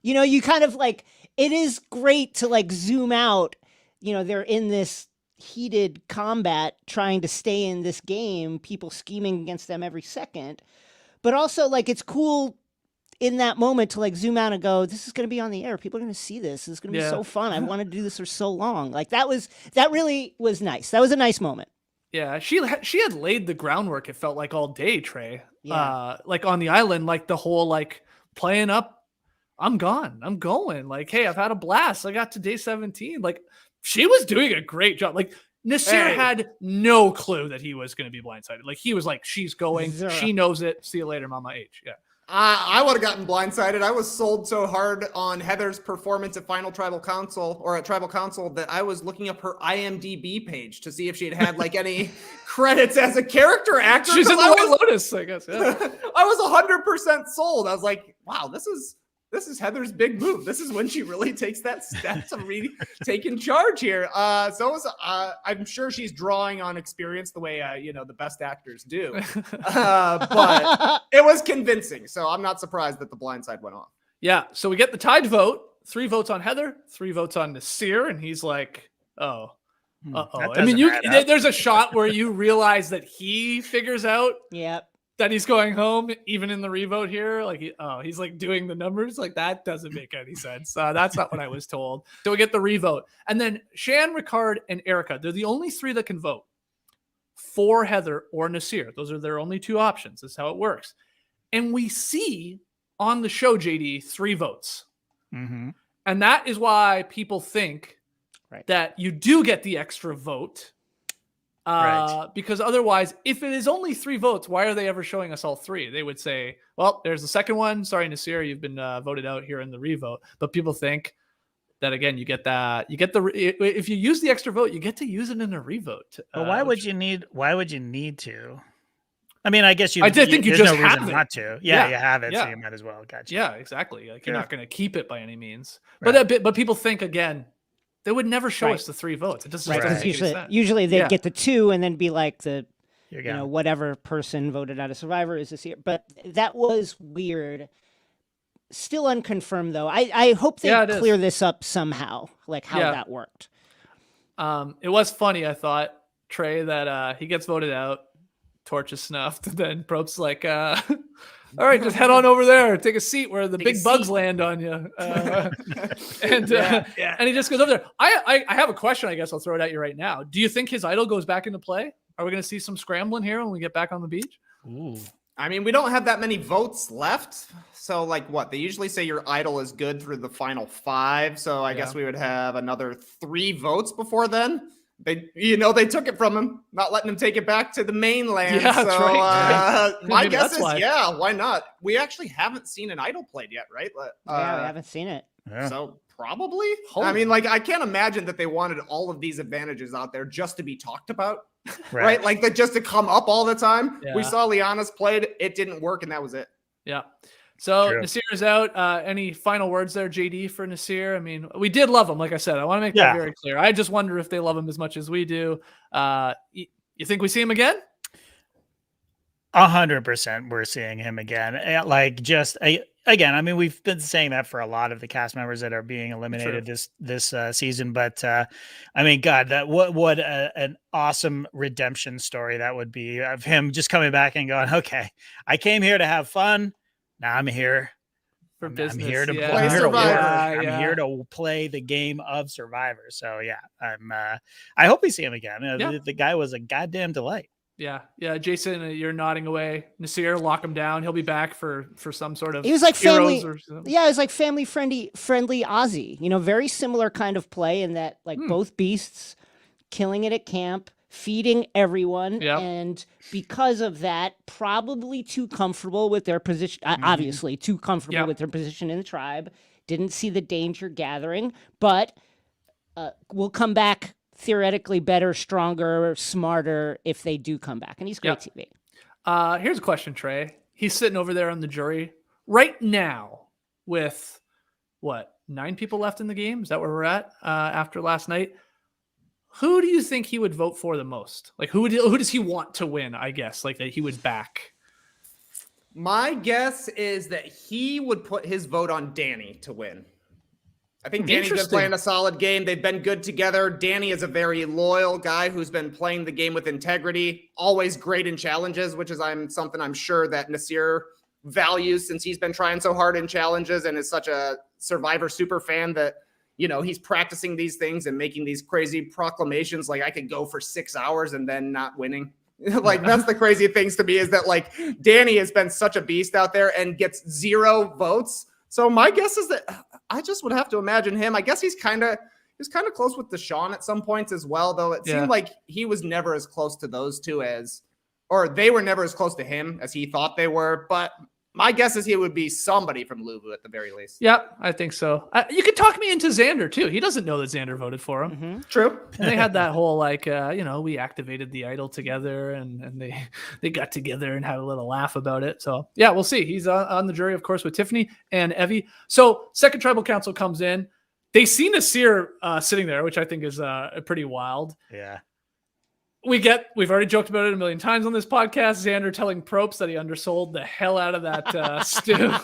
You kind of like, it is great to like zoom out, they're in this heated combat trying to stay in this game, people scheming against them every second. But also like, it's cool in that moment to like zoom out and go, this is going to be on the air. People are going to see this. This is going to be so fun. I wanted to do this for so long. Like that really was nice. That was a nice moment. Yeah. She had laid the groundwork. It felt like all day, Trey, like on the island, like the whole, like playing up, I'm gone. I'm going. Like, hey, I've had a blast. I got to day 17. Like, she was doing a great job. Like, Naseer had no clue that he was going to be blindsided. Like, he was like, she's going, Zero. she knows it. See you later, Mama H. Yeah. I would have gotten blindsided. I was sold so hard on Heather's performance at Final Tribal Council or at Tribal Council that I was looking up her IMDb page to see if she had like any credits as a character actor. She's in the White Lotus, I guess. Yeah. I was 100% sold. I was like, wow, this is Heather's big move. This is when she really takes that step to really take in charge here. I'm sure she's drawing on experience the way, the best actors do. But it was convincing. So I'm not surprised that the blindside went off. Yeah. So we get the tied vote. 3 votes on Heather, 3 votes on Naseer. And he's like, oh, uh-oh. I mean, there's a shot where you realize that he figures out Yep. that he's going home, even in the revote here. Like, he's like doing the numbers. Like, that doesn't make any sense. That's not what I was told. So we get the revote. And then Shan, Ricard, and Erica, they're the only 3 that can vote for Heather or Naseer. Those are their only 2 options. That's how it works. And we see on the show, JD, 3 votes. Mm-hmm. And that is why people think that you do get the extra vote. Right. Because otherwise, if it is only 3 votes, why are they ever showing us all 3? They would say, well, there's the second one. Sorry, Naseer, you've been voted out here in the revote. But people think that, again, if you use the extra vote, you get to use it in a revote. But why would you need to? I mean, I guess I did think you there's just no have reason it. not to. Yeah, Yeah. you have it, Yeah. so you might as well. Gotcha. Yeah, exactly. Like, you're Sure. not going to keep it by any means. Right. But people think, again, they would never show us the 3 votes. It doesn't Right. doesn't Because make any sense. usually they Yeah. get the 2 and then be like You're gone. whatever person voted out of Survivor is this year. But that was weird. Still unconfirmed though. I hope they Yeah, it is. clear this up somehow, like how Yeah. that worked. It was funny, I thought, Trey, that he gets voted out, torch is snuffed, and then Probe's like, all right, just head on over there, take a seat where the big bugs land on you. And he just goes over there. I have a question, I guess I'll throw it at you right now. Do you think his idol goes back into play? Are we going to see some scrambling here when we get back on the beach? Ooh. I mean, we don't have that many votes left. So, like, what? They usually say your idol is good through the final 5. So I guess we would have another 3 votes before then. They took it from him, not letting him take it back to the mainland. Yeah, that's right. My Maybe guess that's is, why. why not? We actually haven't seen an idol played yet, right? Yeah, we haven't seen it. Yeah. So probably. Holy. I mean, like, I can't imagine that they wanted all of these advantages out there just to be talked about, Right. right? Like, that just to come up all the time. Yeah. We saw Liana's played, it didn't work, and that was it. Yeah. So True. Naseer is out. Any final words there, JD, for Naseer? I mean, we did love him, like I said. I want to make that very clear. I just wonder if they love him as much as we do. You think we see him again? 100% we're seeing him again. Again, I mean, we've been saying that for a lot of the cast members that are being eliminated this season. But I mean, God, what an awesome redemption story that would be, of him just coming back and going, okay, I came here to have fun. Now I'm here For I'm business. here to yeah. play Survivor. I'm here to play the game of Survivor. So yeah, I hope we see him again. The guy was a goddamn delight. Yeah. Jason, you're nodding away. Naseer, lock him down. He'll be back for some sort of. He was like Heroes family. or something. Yeah, it was like family friendly Ozzy. Very similar kind of play in that, like, both beasts killing it at camp, feeding everyone, Yep. and because of that, probably too comfortable with their position. Obviously, too comfortable Yep. with their position in the tribe. Didn't see the danger gathering, but will come back theoretically better, stronger, smarter if they do come back. And he's great TV. Here's a question, Trey. He's sitting over there on the jury right now with 9 people left in the game? Is that where we're at after last night? Who do you think he would vote for the most? Like, who does he want to win, I guess, like, that he would back? My guess is that he would put his vote on Danny to win. I think Danny's been Interesting. playing a solid game. They've been good together. Danny is a very loyal guy who's been playing the game with integrity, always great in challenges, which is something I'm sure that Naseer values, since he's been trying so hard in challenges and is such a Survivor super fan that, he's practicing these things and making these crazy proclamations. Like, I could go for 6 hours and then not winning. Like, that's the crazy things to me, is that, like, Danny has been such a beast out there and gets 0 votes. So my guess is that I just would have to imagine him. I guess he's kind of was kind of close with Deshawn at some points as well, though it seemed like he was never as close to those two or they were never as close to him as he thought they were. But my guess is he would be somebody from Luvu at the very least. Yep, I think so. You could talk me into Xander too. He doesn't know that Xander voted for him. Mm-hmm. True. And they had that whole we activated the idol together, and they got together and had a little laugh about it. So yeah, we'll see. He's on the jury, of course, with Tiffany and Evie. So second tribal council comes in. They see Naseer sitting there, which I think is pretty wild. Yeah. We've already joked about it a million times on this podcast. Xander telling Propes that he undersold the hell out of that stew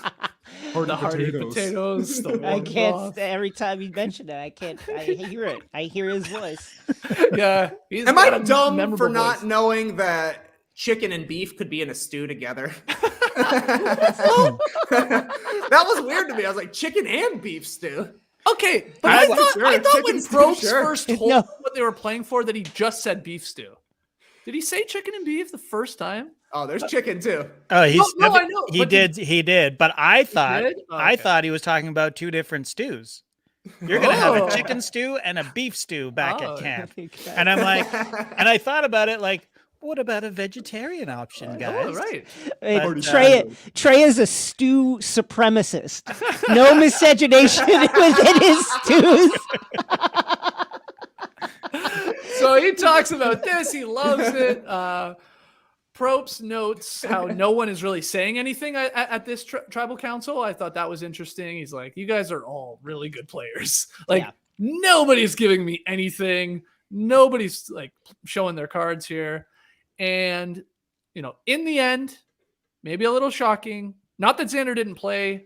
or the hearty potatoes. I can't. Every time you mention it, I can't. I hear it. I hear his voice. Yeah. Am I dumb for not knowing that chicken and beef could be in a stew together? That was weird to me. I was like, chicken and beef stew. Okay, but I thought when Probes sure. first told me what they were playing for that he just said beef stew. Did he say chicken and beef the first time? Oh, there's chicken too. Oh, I know. He did. But I thought he was talking about two different stews. You're going to have a chicken stew and a beef stew back at camp. And I'm like, and I thought about it like, what about a vegetarian option, guys? Oh, right. Trey is a stew supremacist. No miscegenation within his stews. So he talks about this. He loves it. Propes notes how no one is really saying anything at this tribal council. I thought that was interesting. He's like, you guys are all really good players. Like, nobody's giving me anything. Nobody's like showing their cards here. And, in the end, maybe a little shocking, not that Xander didn't play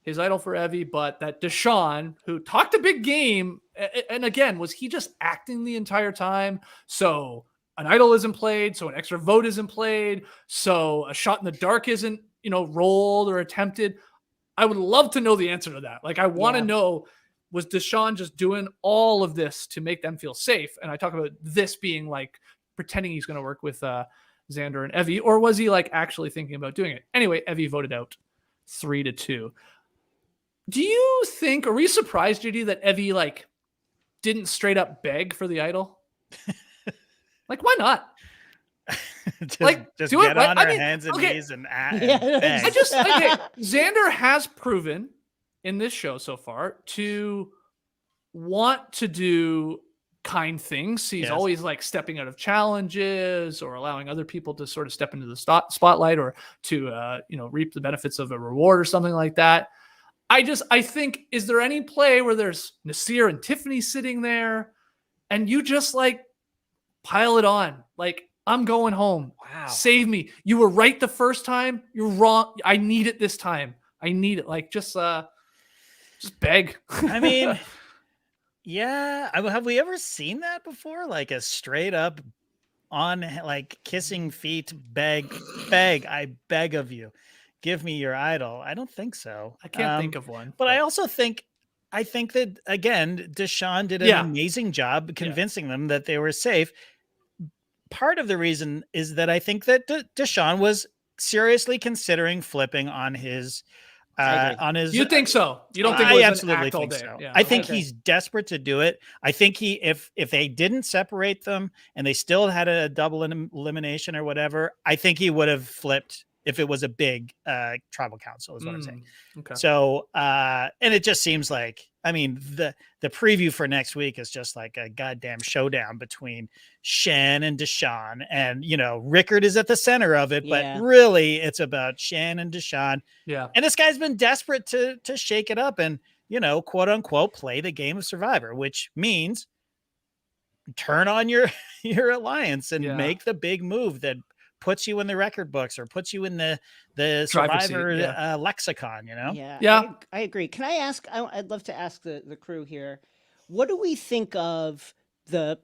his idol for Evie, but that Deshawn, who talked a big game, and again, was he just acting the entire time? So an idol isn't played, so an extra vote isn't played, so a shot in the dark isn't, rolled or attempted. I would love to know the answer to that. Like, I want to know, was Deshawn just doing all of this to make them feel safe? And I talk about this being like pretending he's going to work with Xander and Evie, or was he like actually thinking about doing it? Anyway, Evie voted out 3-2. Do you think, are we surprised, JD, that Evie like didn't straight up beg for the idol? Like, why not? just do get it. on her hands and knees and beg. Xander has proven in this show so far to want to do kind things. He's always like stepping out of challenges or allowing other people to sort of step into the spotlight or to reap the benefits of a reward or something like that. I think, is there any play where there's Naseer and Tiffany sitting there and you just like pile it on? Like, I'm going home. Wow. Save me. You were right the first time. You're wrong. I need it this time. I need it. Like, just beg. I mean, yeah. Have we ever seen that before? Like a straight up on like kissing feet, beg, I beg of you, give me your idol. I don't think so. I can't think of one. But I also think that, again, Deshawn did an amazing job convincing them that they were safe. Part of the reason is that I think that Deshawn was seriously considering flipping on his You think so? You don't think I it was absolutely an act all think day? so. Yeah. I think he's desperate to do it. I think if they didn't separate them and they still had a double elimination or whatever, I think he would have flipped if it was a big tribal council is what I'm saying. Okay. So, and it just seems like, I mean, the preview for next week is just like a goddamn showdown between Shan and Deshawn, and, Ricard is at the center of it, but really it's about Shan and Deshawn. Yeah. And this guy's been desperate to shake it up and, quote unquote, play the game of Survivor, which means turn on your alliance and make the big move that puts you in the record books or puts you in the Survivor lexicon, Yeah. I agree. Can I ask, I'd love to ask the crew here, what do we think of the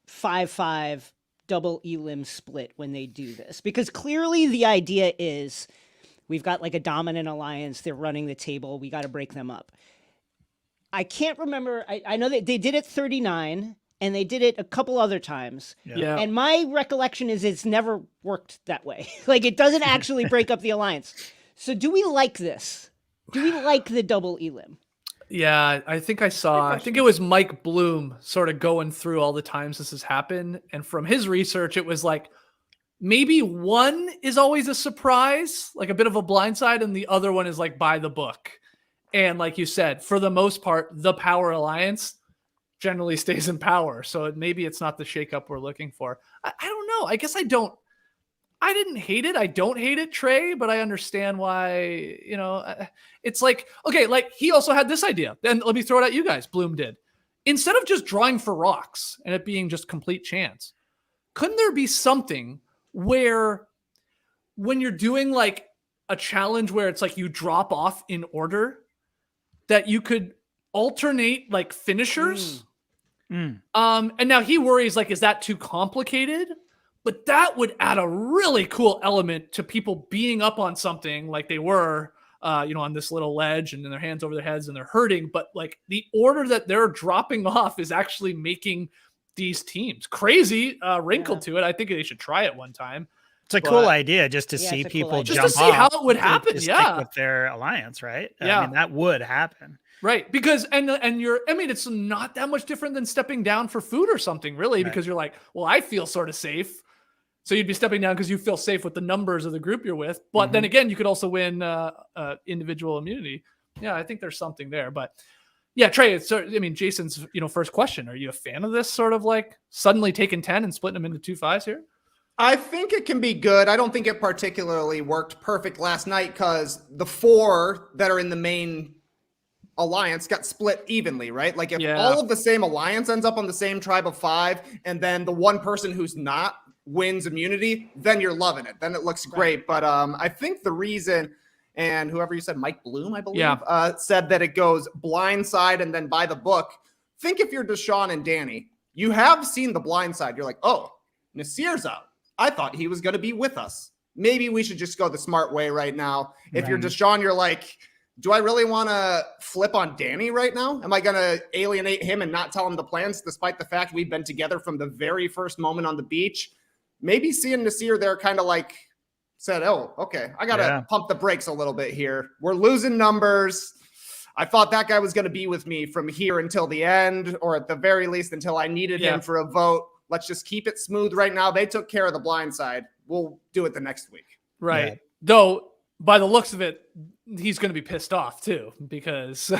5-5 double elim split when they do this? Because clearly the idea is we've got like a dominant alliance. They're running the table. We got to break them up. I can't remember. I know that they did it 39. And they did it a couple other times. Yeah. And my recollection is it's never worked that way. Like, it doesn't actually break up the alliance. So do we like this? Do we like the double elim? Yeah, I think I think it was Mike Bloom sort of going through all the times this has happened. And from his research, it was like maybe one is always a surprise, like a bit of a blindside, and the other one is like by the book. And like you said, for the most part, the Power Alliance generally stays in power. So maybe it's not the shakeup we're looking for. I don't know. I guess I didn't hate it. I don't hate it, Trey, but I understand why, it's like, okay, like he also had this idea. Then let me throw it at you guys. Bloom did. Instead of just drawing for rocks and it being just complete chance, couldn't there be something where when you're doing like a challenge where it's like you drop off in order, that you could alternate like finishers? And now he worries like, is that too complicated? But that would add a really cool element to people being up on something like they were, on this little ledge and then their hands over their heads and they're hurting. But like the order that they're dropping off is actually making these teams crazy wrinkle to it. I think they should try it one time. It's a cool idea just to see it's a cool people idea. jump Just to see how off it would happen. to stick Yeah. with their alliance, right? Yeah. I mean, that would happen. Right. Because, it's not that much different than stepping down for food or something, really, because you're like, well, I feel sort of safe. So you'd be stepping down because you feel safe with the numbers of the group you're with. But then again, you could also win individual immunity. Yeah, I think there's something there. But yeah, Trey, Jason's, first question. Are you a fan of this sort of like suddenly taking 10 and splitting them into 2 5s here? I think it can be good. I don't think it particularly worked perfect last night because the 4 that are in the main alliance got split evenly, right? Like if all of the same alliance ends up on the same tribe of 5 and then the one person who's not wins immunity, then you're loving it. Then it looks great. But I think the reason, and whoever you said, Mike Bloom, I believe, said that it goes blindside and then by the book. Think if you're Deshawn and Danny, you have seen the blindside. You're like, oh, Naseer's out. I thought he was going to be with us. Maybe we should just go the smart way right now. If you're Deshawn, you're like, do I really want to flip on Danny right now? Am I going to alienate him and not tell him the plans, despite the fact we've been together from the very first moment on the beach? Maybe seeing Naseer there kind of like said, oh, okay, I got to pump the brakes a little bit here. We're losing numbers. I thought that guy was going to be with me from here until the end, or at the very least until I needed him for a vote. Let's just keep it smooth right now. They took care of the blind side. We'll do it the next week. Right. Yeah. Though, by the looks of it, he's going to be pissed off too, because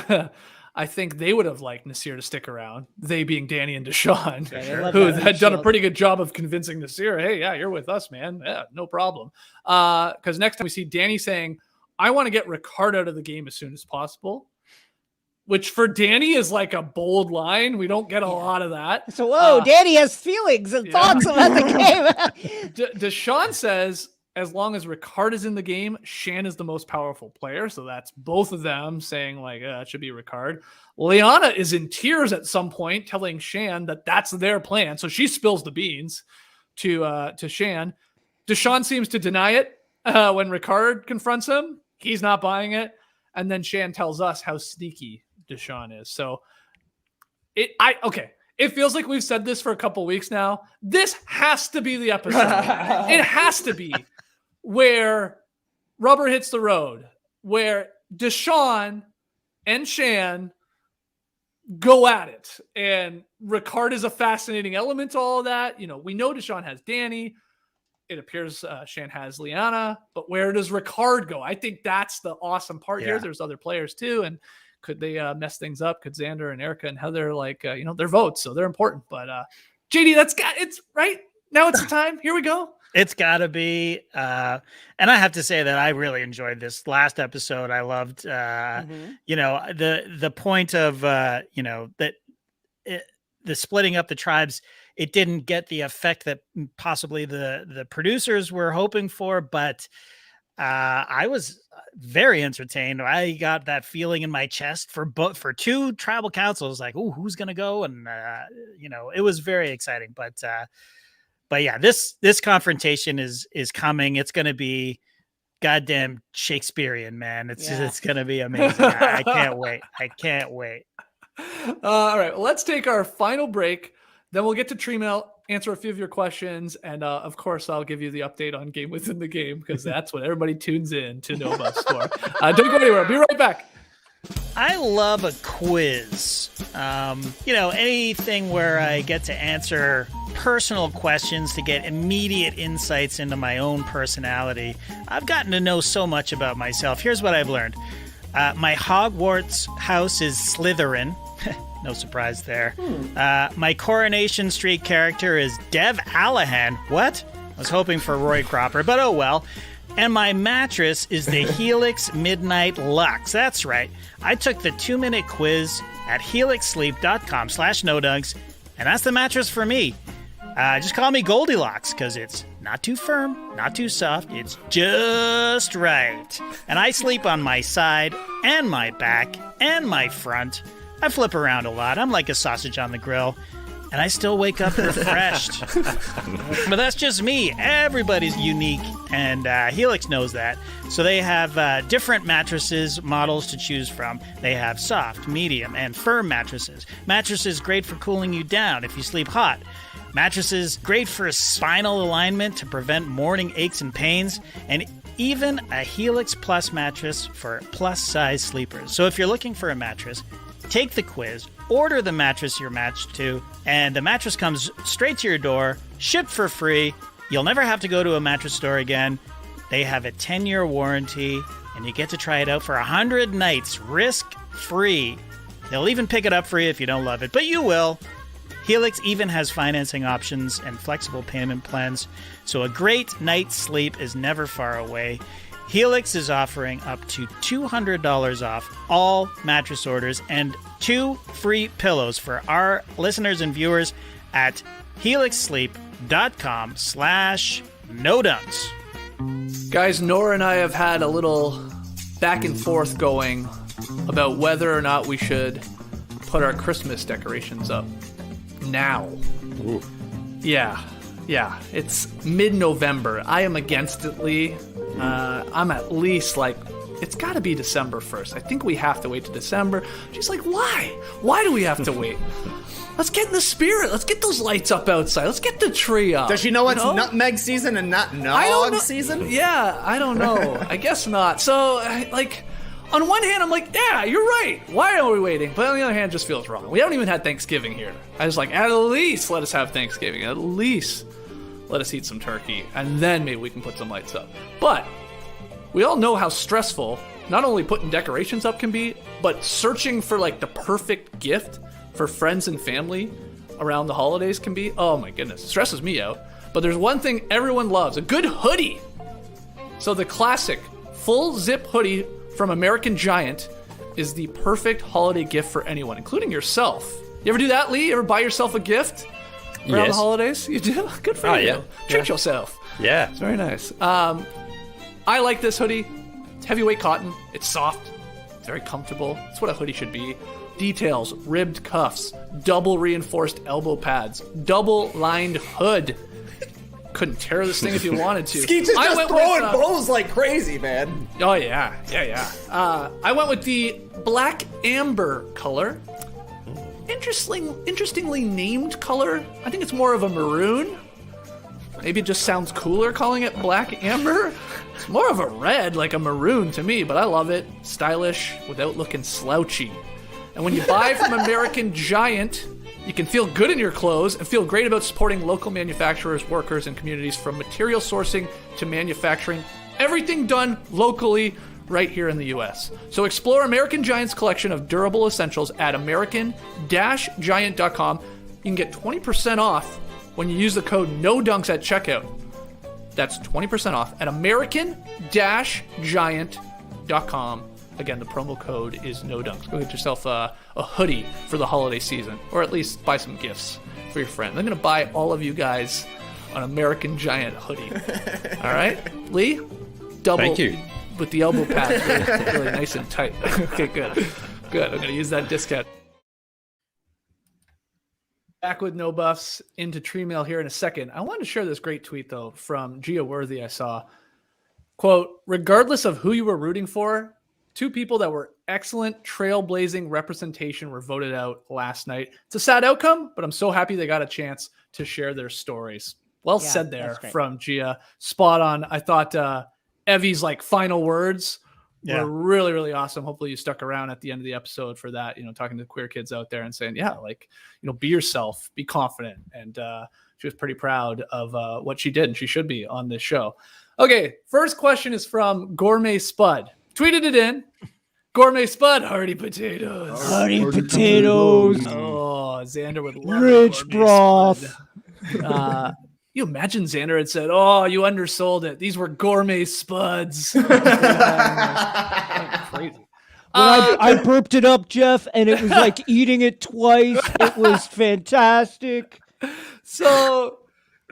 I think they would have liked Naseer to stick around. They being Danny and Deshawn, who had done a pretty good job of convincing Naseer, hey, yeah, you're with us, man. Yeah, no problem. Because next time we see Danny saying, I want to get Ricard out of the game as soon as possible, which for Danny is like a bold line. We don't get a lot of that. So, Danny has feelings and thoughts about the game. Deshawn says, as long as Ricard is in the game, Shan is the most powerful player. So that's both of them saying like, it should be Ricard. Liana is in tears at some point telling Shan that that's their plan. So she spills the beans to Shan. Deshawn seems to deny it when Ricard confronts him. He's not buying it. And then Shan tells us how sneaky Deshawn is. So it feels like we've said this for a couple weeks now. This has to be the episode. It has to be where rubber hits the road, where Deshawn and Shan go at it. And Ricard is a fascinating element to all of that. We know Deshawn has Danny. It appears Shan has Liana, but where does Ricard go? I think that's the awesome part here. There's other players too. And could they mess things up? Could Xander and Erica and Heather, their votes, so they're important. But JD, it's right now. It's the time. Here we go. It's got to be. And I have to say that I really enjoyed this last episode. I loved, the point of, that the splitting up the tribes. It didn't get the effect that possibly the producers were hoping for, but I was very entertained. I got that feeling in my chest for 2 tribal councils, like, oh, who's going to go? And, it was very exciting, but yeah, this confrontation is coming. It's going to be goddamn Shakespearean, man. It's going to be amazing. I can't wait. All right, well, let's take our final break. Then we'll get to Treemail, answer a few of your questions, and of course, I'll give you the update on Game Within the Game, because that's what everybody tunes in to know about for. Don't go anywhere. I'll be right back. I love a quiz. Anything where I get to answer personal questions to get immediate insights into my own personality. I've gotten to know so much about myself. Here's what I've learned. My Hogwarts house is Slytherin. No surprise there. My Coronation Street character is Dev Allahan. What? I was hoping for Roy Cropper, but oh well. And my mattress is the Helix Midnight Lux. That's right. I took the 2-minute quiz at helixsleep.com/nodunks, and that's the mattress for me. Just call me Goldilocks, because it's not too firm, not too soft. It's just right. And I sleep on my side and my back and my front. I flip around a lot. I'm like a sausage on the grill. And I still wake up refreshed. But that's just me. Everybody's unique, and Helix knows that. So they have different mattresses, models to choose from. They have soft, medium, and firm mattresses. Mattresses great for cooling you down if you sleep hot. Mattresses great for spinal alignment to prevent morning aches and pains. And even a Helix Plus mattress for plus-size sleepers. So if you're looking for a mattress, take the quiz, order the mattress you're matched to, and the mattress comes straight to your door, shipped for free. You'll never have to go to a mattress store again. They have a 10-year warranty, and you get to try it out for 100 nights, risk-free. They'll even pick it up for you if you don't love it, but you will. Helix even has financing options and flexible payment plans, so a great night's sleep is never far away. Helix is offering up to $200 off all mattress orders and 2 free pillows for our listeners and viewers at helixsleep.com/nodunks. Guys, Nora and I have had a little back and forth going about whether or not we should put our Christmas decorations up now. Ooh. Yeah. It's mid-November. I am against it, Lee. I'm at least like, it's got to be December 1st. I think we have to wait to December. She's like, why? Why do we have to wait? Let's get in the spirit. Let's get those lights up outside. Let's get the tree up. Does she know it's nutmeg season and not nog season? Yeah, I don't know. I guess not. So, like, on one hand, I'm like, yeah, you're right. Why are we waiting? But on the other hand, it just feels wrong. We haven't even had Thanksgiving here. I was like, at least let us have Thanksgiving. At least let us eat some turkey. And then maybe we can put some lights up. But we all know how stressful not only putting decorations up can be, but searching for like the perfect gift for friends and family around the holidays can be. Oh my goodness, it stresses me out. But there's one thing everyone loves, a good hoodie. So the classic full zip hoodie from American Giant is the perfect holiday gift for anyone, including yourself. You ever do that, Lee? You ever buy yourself a gift around the holidays? You do? Good for you. Yeah. Treat yourself. Yeah. It's very nice. I like this hoodie. It's heavyweight cotton. It's soft. It's very comfortable. It's what a hoodie should be. Details, ribbed cuffs, double reinforced elbow pads, double lined hood. Couldn't tear this thing if you wanted to. Skeets is just throwing bows like crazy, man. Oh, yeah. I went with the black amber color. Interestingly named color. I think it's more of a maroon. Maybe it just sounds cooler calling it black amber. It's more of a red, like a maroon to me, but I love it. Stylish without looking slouchy. And when you buy from American Giant, you can feel good in your clothes and feel great about supporting local manufacturers, workers, and communities from material sourcing to manufacturing. Everything done locally right here in the U.S. So explore American Giant's collection of durable essentials at american-giant.com. You can get 20% off when you use the code NODUNKS at checkout. That's 20% off at american-giant.com. Again, the promo code is NODUNKS. Go get yourself a hoodie for the holiday season, or at least buy some gifts for your friend. I'm going to buy all of you guys an American Giant hoodie. All right? Lee? Double. Thank you. With the elbow pads really nice and tight. Okay, good. Good. I'm going to use that discount. Back with No Buffs into Tree Mail here in a second. I wanted to share this great tweet, though, from Gia Worthy I saw. Quote, regardless of who you were rooting for, 2 people that were excellent trailblazing representation were voted out last night. It's a sad outcome, but I'm so happy they got a chance to share their stories. Well said there from Gia. Spot on. I thought Evie's like final words were really, really awesome. Hopefully you stuck around at the end of the episode for that, talking to queer kids out there and saying, yeah, like, be yourself, be confident. And she was pretty proud of what she did, and she should be on this show. Okay, first question is from Gourmet Spud. Tweeted it in. Gourmet Spud, hearty potatoes. Hearty potatoes. Oh, Xander would love Rich broth. You imagine Xander had said, "Oh, you undersold it. These were gourmet spuds." Crazy. I burped it up, Jeff, and it was like eating it twice. It was fantastic. So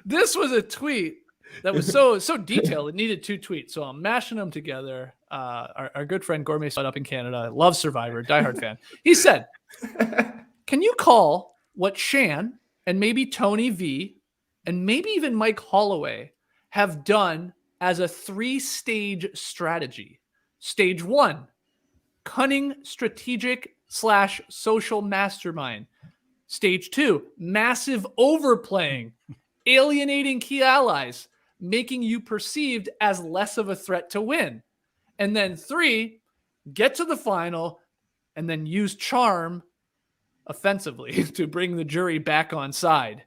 this was a tweet that was so detailed. It needed 2 tweets. So I'm mashing them together. Our good friend Gourmet Spud up in Canada, loves Survivor, diehard fan. He said, "Can you call what Shan and maybe Tony V and maybe even Mike Holloway have done as a 3-stage strategy? Stage 1, cunning, strategic / social mastermind. Stage 2, massive overplaying, alienating key allies, making you perceived as less of a threat to win. And then 3, get to the final and then use charm offensively to bring the jury back on side.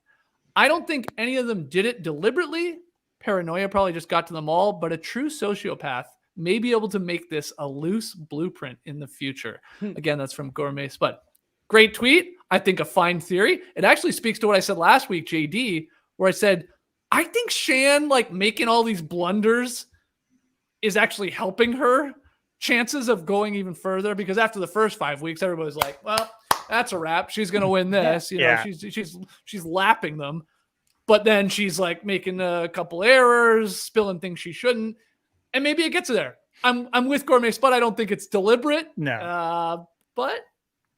I don't think any of them did it deliberately. Paranoia probably just got to them all, but a true sociopath may be able to make this a loose blueprint in the future." Again, that's from Gourmet Spud. Great tweet. I think a fine theory. It actually speaks to what I said last week, JD, where I said, I think Shan, like, making all these blunders is actually helping her chances of going even further, because after the first 5 weeks, everybody's like, well, that's a wrap. She's going to win this. She's lapping them. But then she's like making a couple errors, spilling things she shouldn't. And maybe it gets there. I'm with Gourmet Spud. I don't think it's deliberate. No. But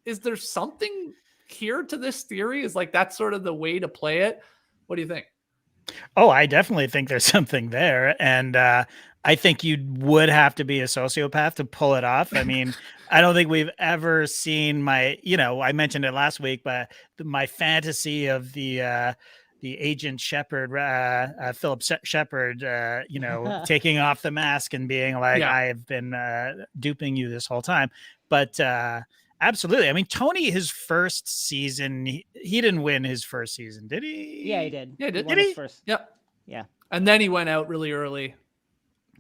is there something here to this theory? Is like that's sort of the way to play it? What do you think? Oh, I definitely think there's something there. And I think you would have to be a sociopath to pull it off. I mean, I don't think we've ever seen I mentioned it last week, but my fantasy of the Agent Shepard, Philip Shepard, taking off the mask and being like, I have been duping you this whole time. But absolutely. I mean, Tony, his first season, he didn't win his first season, did he? Yeah, he did. Yeah, did he? First. Yep. Yeah. And then he went out really early.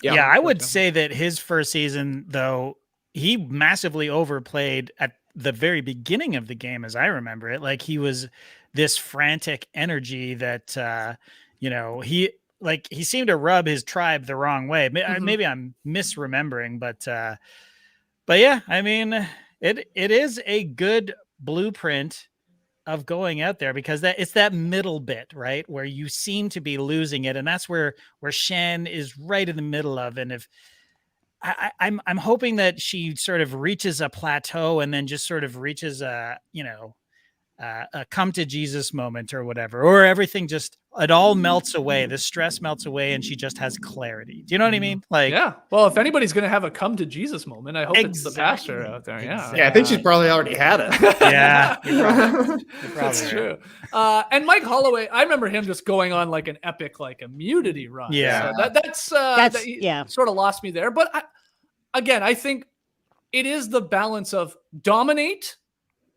Yeah, I would say that his first season, though, he massively overplayed at the very beginning of the game, as I remember it. Like, he was this frantic energy that, he seemed to rub his tribe the wrong way. Maybe I'm misremembering, but yeah, I mean, it is a good blueprint of going out there, because it's that middle bit, right, where you seem to be losing it, and that's where Shan is right in the middle of. And if I'm hoping that she sort of reaches a plateau and then just sort of reaches a come to Jesus moment or whatever, or everything it all melts away. The stress melts away and she just has clarity. Do you know what I mean? Like, yeah. Well, if anybody's going to have a come to Jesus moment, I hope it's the pastor out there. Yeah. Exactly. Yeah, I think she's probably already had it. Yeah. You're That's true. And Mike Holloway, I remember him just going on like an epic, like immunity run. Yeah. So that's sort of lost me there. But I think it is the balance of dominate,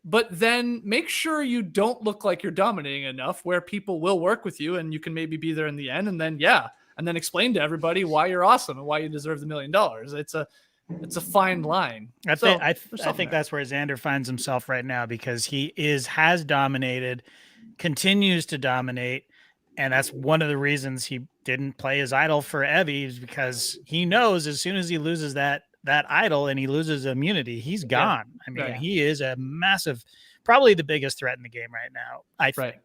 but then make sure you don't look like you're dominating enough where people will work with you and you can maybe be there in the end. And then explain to everybody why you're awesome and why you deserve the $1 million. It's a fine line. I think that's where Xander finds himself right now, because he has dominated, continues to dominate. And that's one of the reasons he didn't play his idol for Evie, is because he knows as soon as he loses that idol and he loses immunity, he's gone. I mean, he is a massive, probably the biggest threat in the game right now, I think.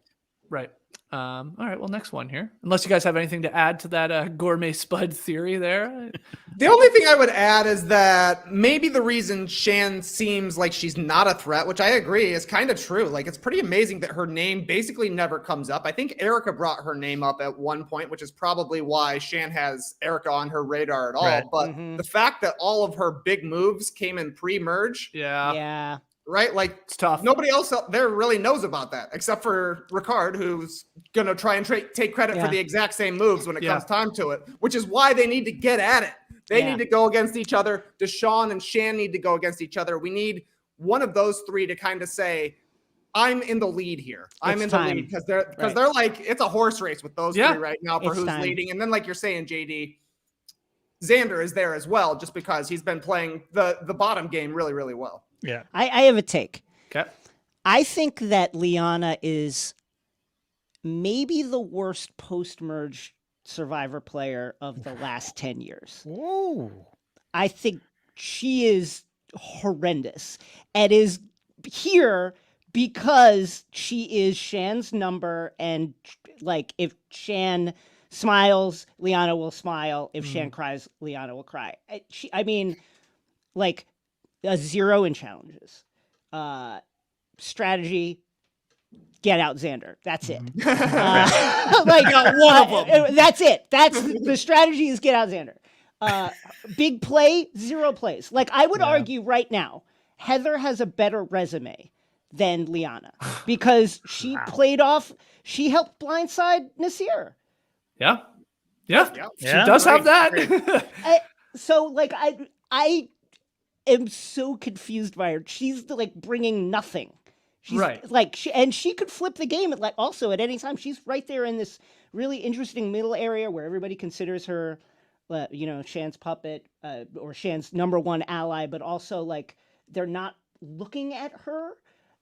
Right. All right. Well, next one here. Unless you guys have anything to add to that Gourmet Spud theory there. The only thing I would add is that maybe the reason Shan seems like she's not a threat, which I agree is kind of true. Like, it's pretty amazing that her name basically never comes up. I think Erica brought her name up at one point, which is probably why Shan has Erica on her radar at all. Right. But the fact that all of her big moves came in pre-merge. Yeah. Right? Like, It's tough. Nobody else out there really knows about that, except for Ricard, who's going to try and take credit for the exact same moves when it comes time to it, which is why they need to get at it. They need to go against each other. Deshawn and Shan need to go against each other. We need one of those three to kind of say, I'm in the lead here. I'm in the lead because they're like, it's a horse race with those three right now for who's leading. And then like you're saying, JD, Xander is there as well, just because he's been playing the bottom game really, really well. Yeah. I have a take. Okay. I think that Liana is maybe the worst post-merge Survivor player of the last 10 years. Whoa. I think she is horrendous and is here because she is Shan's number, and like if Shan smiles, Liana will smile. If Shan cries, Liana will cry. I mean, like a 0 in challenges. Strategy, get out Xander. That's it. Like one of them. That's it. That's the strategy is get out Xander. Big play, 0 plays. Like I would argue right now, Heather has a better resume than Liana because she she helped blindside Naseer. Yeah. She does have that. So like I am so confused by her. She's like bringing nothing. She's like she could flip the game at also at any time. She's right there in this really interesting middle area where everybody considers her, Shan's puppet or Shan's number one ally, but also like they're not looking at her.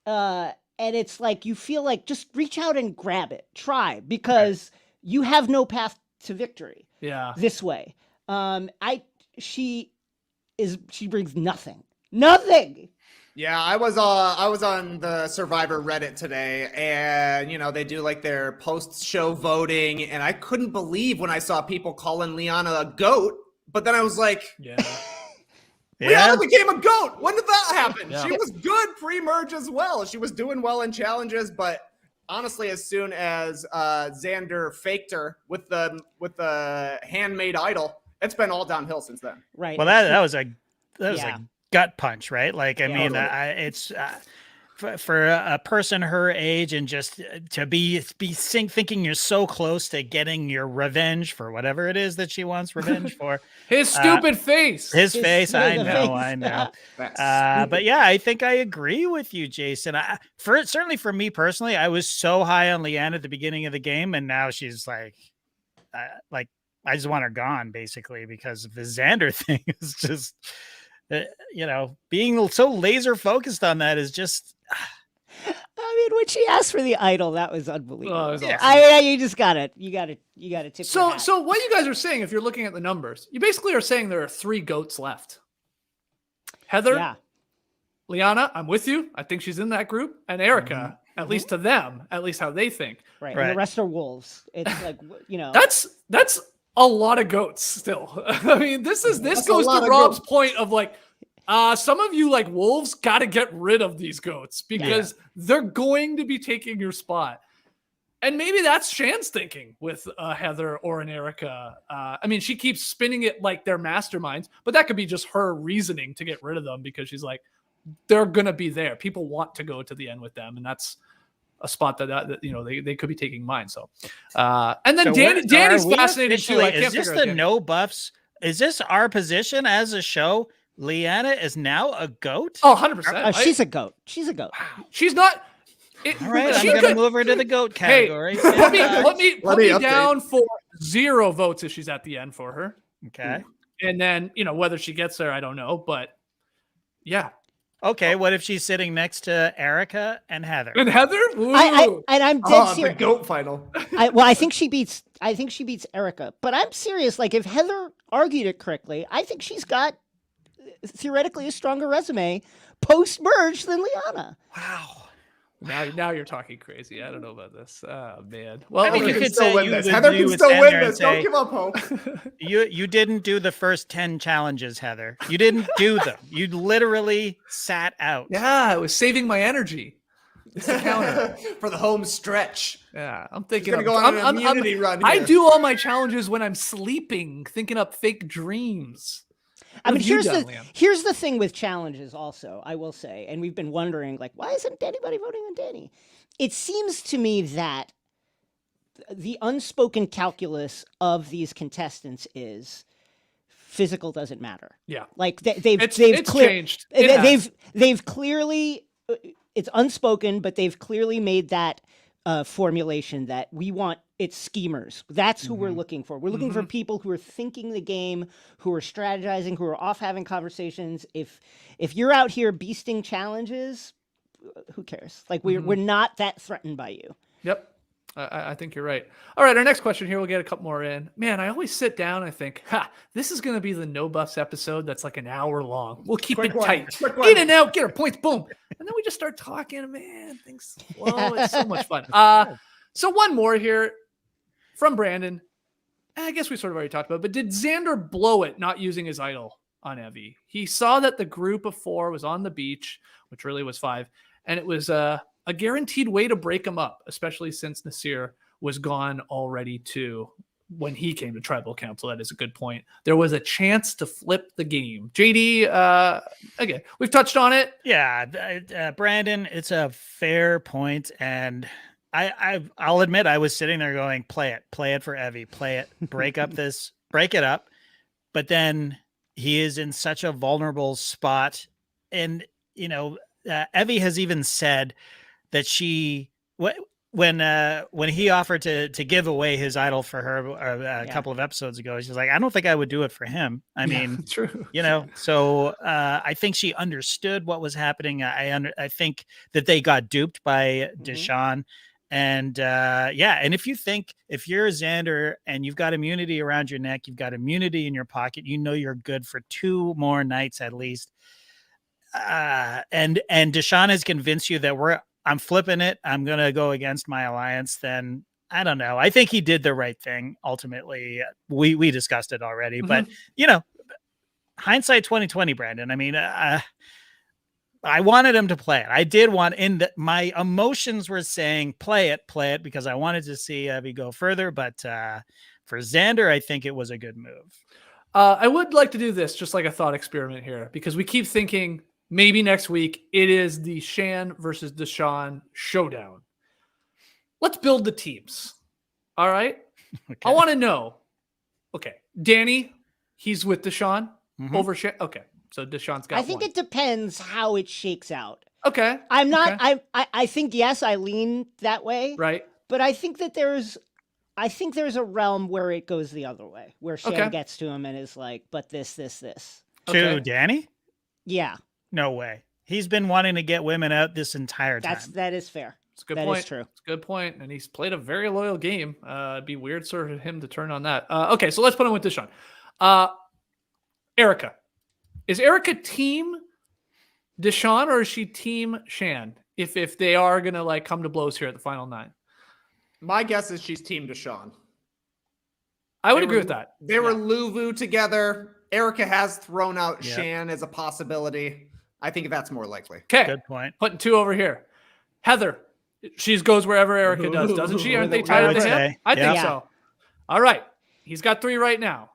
And it's like you feel like just reach out and grab it, try because you have no path to victory. Yeah, this way. She brings nothing. Yeah, I was on the Survivor Reddit today, and they do like their post-show voting, and I couldn't believe when I saw people calling Liana a goat. But then I was like, Liana became a goat. When did that happen? Yeah. She was good pre-merge as well. She was doing well in challenges, but honestly, as soon as Xander faked her with the handmade idol, it's been all downhill since then. Right. Well, that was a gut punch, right? Like, I mean, it's for a person her age and just to be thinking you're so close to getting your revenge for whatever it is that she wants revenge for. His stupid face. His face. I know. But yeah, I think I agree with you, Jason. Certainly for me personally, I was so high on Liana at the beginning of the game, and now she's like I just want her gone, basically, because the Xander thing is just. Being so laser focused on that is just. I mean, when she asked for the idol, that was unbelievable. Oh, it was awesome. You just got it. You got to tip. So what you guys are saying, if you're looking at the numbers, you basically are saying there are 3 goats left. Heather, Liana, I'm with you. I think she's in that group, and Erica, at least to them, at least how they think. Right. And the rest are wolves. It's like That's a lot of goats still. I mean, this goes to Rob's point of like, some of you like wolves got to get rid of these goats because they're going to be taking your spot. And maybe that's Shan's thinking with Heather or an Erica. I mean, she keeps spinning it like they're masterminds, but that could be just her reasoning to get rid of them because she's like, they're going to be there. People want to go to the end with them. And that's a spot that they could be taking mine. So, and then Danny's fascinated too. Is this the no buffs? Is this our position as a show? Liana is now a goat? Oh, 100%. She's a goat. She's a goat. She's not. All right, I'm going to move her to the goat category. Hey, let me put me down for 0 votes if she's at the end for her. Okay. And then, whether she gets there, I don't know. But yeah. Okay, what if she's sitting next to Erica and Heather? And Heather? I'm dead serious. The goat final. I think she beats Erica. But I'm serious. Like, if Heather argued it correctly, I think she's got theoretically a stronger resume post-merge than Liana. Wow. Now you're talking crazy. I don't know about this. Oh, man. Well, I mean, you could still win this. Heather can still win this. Don't give up hope. You didn't do the first 10 challenges, Heather. You didn't do them. You literally sat out. Yeah, it was saving my energy. It's the counter for the home stretch. Yeah, I'm thinking. Gonna go on an immunity run. I do all my challenges when I'm sleeping, thinking up fake dreams. I mean, here's the thing with challenges also, I will say, and we've been wondering, like, why isn't anybody voting on Danny? It seems to me that the unspoken calculus of these contestants is physical doesn't matter. Yeah. Like they've It's clear- changed. It has. they've clearly, it's unspoken, but they've clearly made that formulation that we want. It's schemers. That's who we're looking for. We're looking for people who are thinking the game, who are strategizing, who are off having conversations. If you're out here beasting challenges, who cares? Like we're not that threatened by you. Yep. I think you're right. All right, our next question here, we'll get a couple more in. Man, I always sit down and I think, this is going to be the No Buffs episode that's like an hour long. We'll keep it tight. In and out, get our points, boom. And then we just start talking, man, things flow. It's so much fun. So one more here from Brandon. I guess we sort of already talked about it, but did Xander blow it not using his idol on Evie? He saw that the group of 4 was on the beach, which really was 5, and it was a guaranteed way to break him up, especially since Naseer was gone already too when he came to Tribal Council. That is a good point. There was a chance to flip the game. JD, again, we've touched on it. Yeah, Brandon, it's a fair point, and I'll admit I was sitting there going, play it for Evie, play it, break it up. But then he is in such a vulnerable spot, and Evie has even said that when he offered to give away his idol for her a couple of episodes ago, she's like, I don't think I would do it for him. I mean, true. So I think she understood what was happening. I think that they got duped by Deshawn. And and if you're Xander and you've got immunity around your neck, you've got immunity in your pocket, you're good for 2 more nights at least. And Deshawn has convinced you that I'm flipping it. I'm going to go against my alliance. Then I don't know. I think he did the right thing. Ultimately, we discussed it already, but hindsight 2020, Brandon. I mean, I wanted him to play it. I did want my emotions were saying, play it because I wanted to see Evie go further. But for Xander, I think it was a good move. I would like to do this just like a thought experiment here, because we keep thinking, maybe next week it is the Shan versus Deshawn showdown. Let's build the teams. All right. Okay. I want to know. Okay. Danny, he's with Deshawn over Shan. Okay. So Deshawn's got I think one. it depends how it shakes out. Okay. I'm not, okay. I think, yes, I lean that way. Right. But I think that there's a realm where it goes the other way, where Shan gets to him and is like, but this. To Danny? Yeah. No way. He's been wanting to get women out this entire time. That is fair. It's a good point. point. That is true. It's a good point. And he's played a very loyal game. It'd be weird for him to turn on that. Okay, so let's put him with Deshawn. Erica. Is Erica team Deshawn or is she team Shan? If they are going to come to blows here at the final 9. My guess is she's team Deshawn. I would agree with that. They were Luvu together. Erica has thrown out Shan as a possibility. I think that's more likely. Okay. Good point. Putting 2 over here. Heather. She goes wherever Erica does, doesn't she? Aren't they tied at the hip? I think so. All right. He's got 3 right now.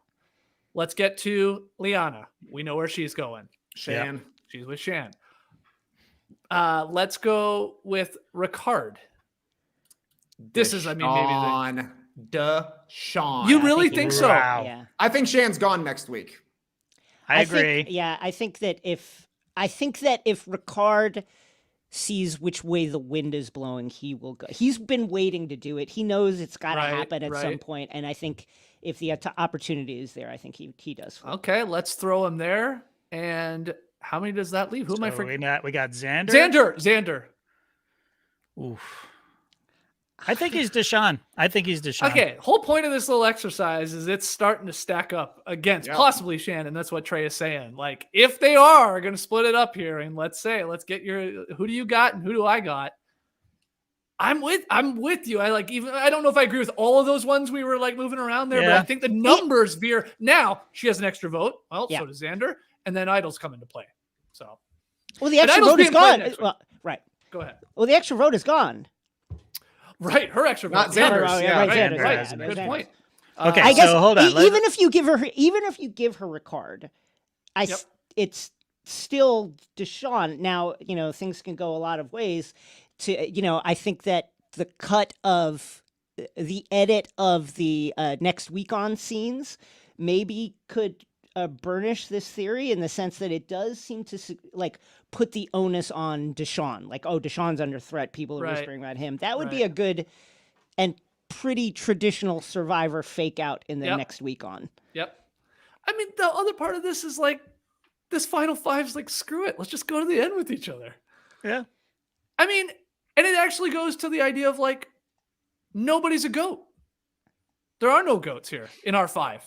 Let's get to Liana. We know where she's going. Shan. Yep. She's with Shan. Let's go with Ricard. This is, maybe Deshawn. You really think so? Wow. Yeah. I think Shan's gone next week. I agree. I think that if Ricard sees which way the wind is blowing, he will go. He's been waiting to do it. He knows it's got to happen at some point, and I think if the opportunity is there, I think he does. Okay, let's throw him there. And how many does that leave? Who am I forgetting? We got Xander. Xander. Oof. I think he's Deshawn. Okay, whole point of this little exercise is it's starting to stack up against possibly Shannon. That's what Trey is saying. If they are going to split it up here, and let's get who do you got and who do I got? I'm with you. I don't know if I agree with all of those ones we were moving around there, but I think the numbers veer. Now she has an extra vote. Well, so does Xander, and then Idol's come into play. So, well, the extra vote is gone. Well, right. Go ahead. Well, the extra vote is gone. Right, her extra vote. Not Xander's. Right. Good point. Okay, I guess so hold on. Even if you give her Ricard, it's still Deshawn. Now, things can go a lot of ways. I think that the cut of the edit of the next week on scenes maybe could burnish this theory in the sense that it does seem to like put the onus on Deshawn. Like, oh, Deshawn's under threat. People are Right. whispering about him. That would be Right. a good and pretty traditional Survivor fake out in the Yep. next week on. Yep. I mean, the other part of this is like, this final five's like, screw it. Let's just go to the end with each other. Yeah. I mean, and it actually goes to the idea of like, nobody's a goat. There are no goats here in our 5.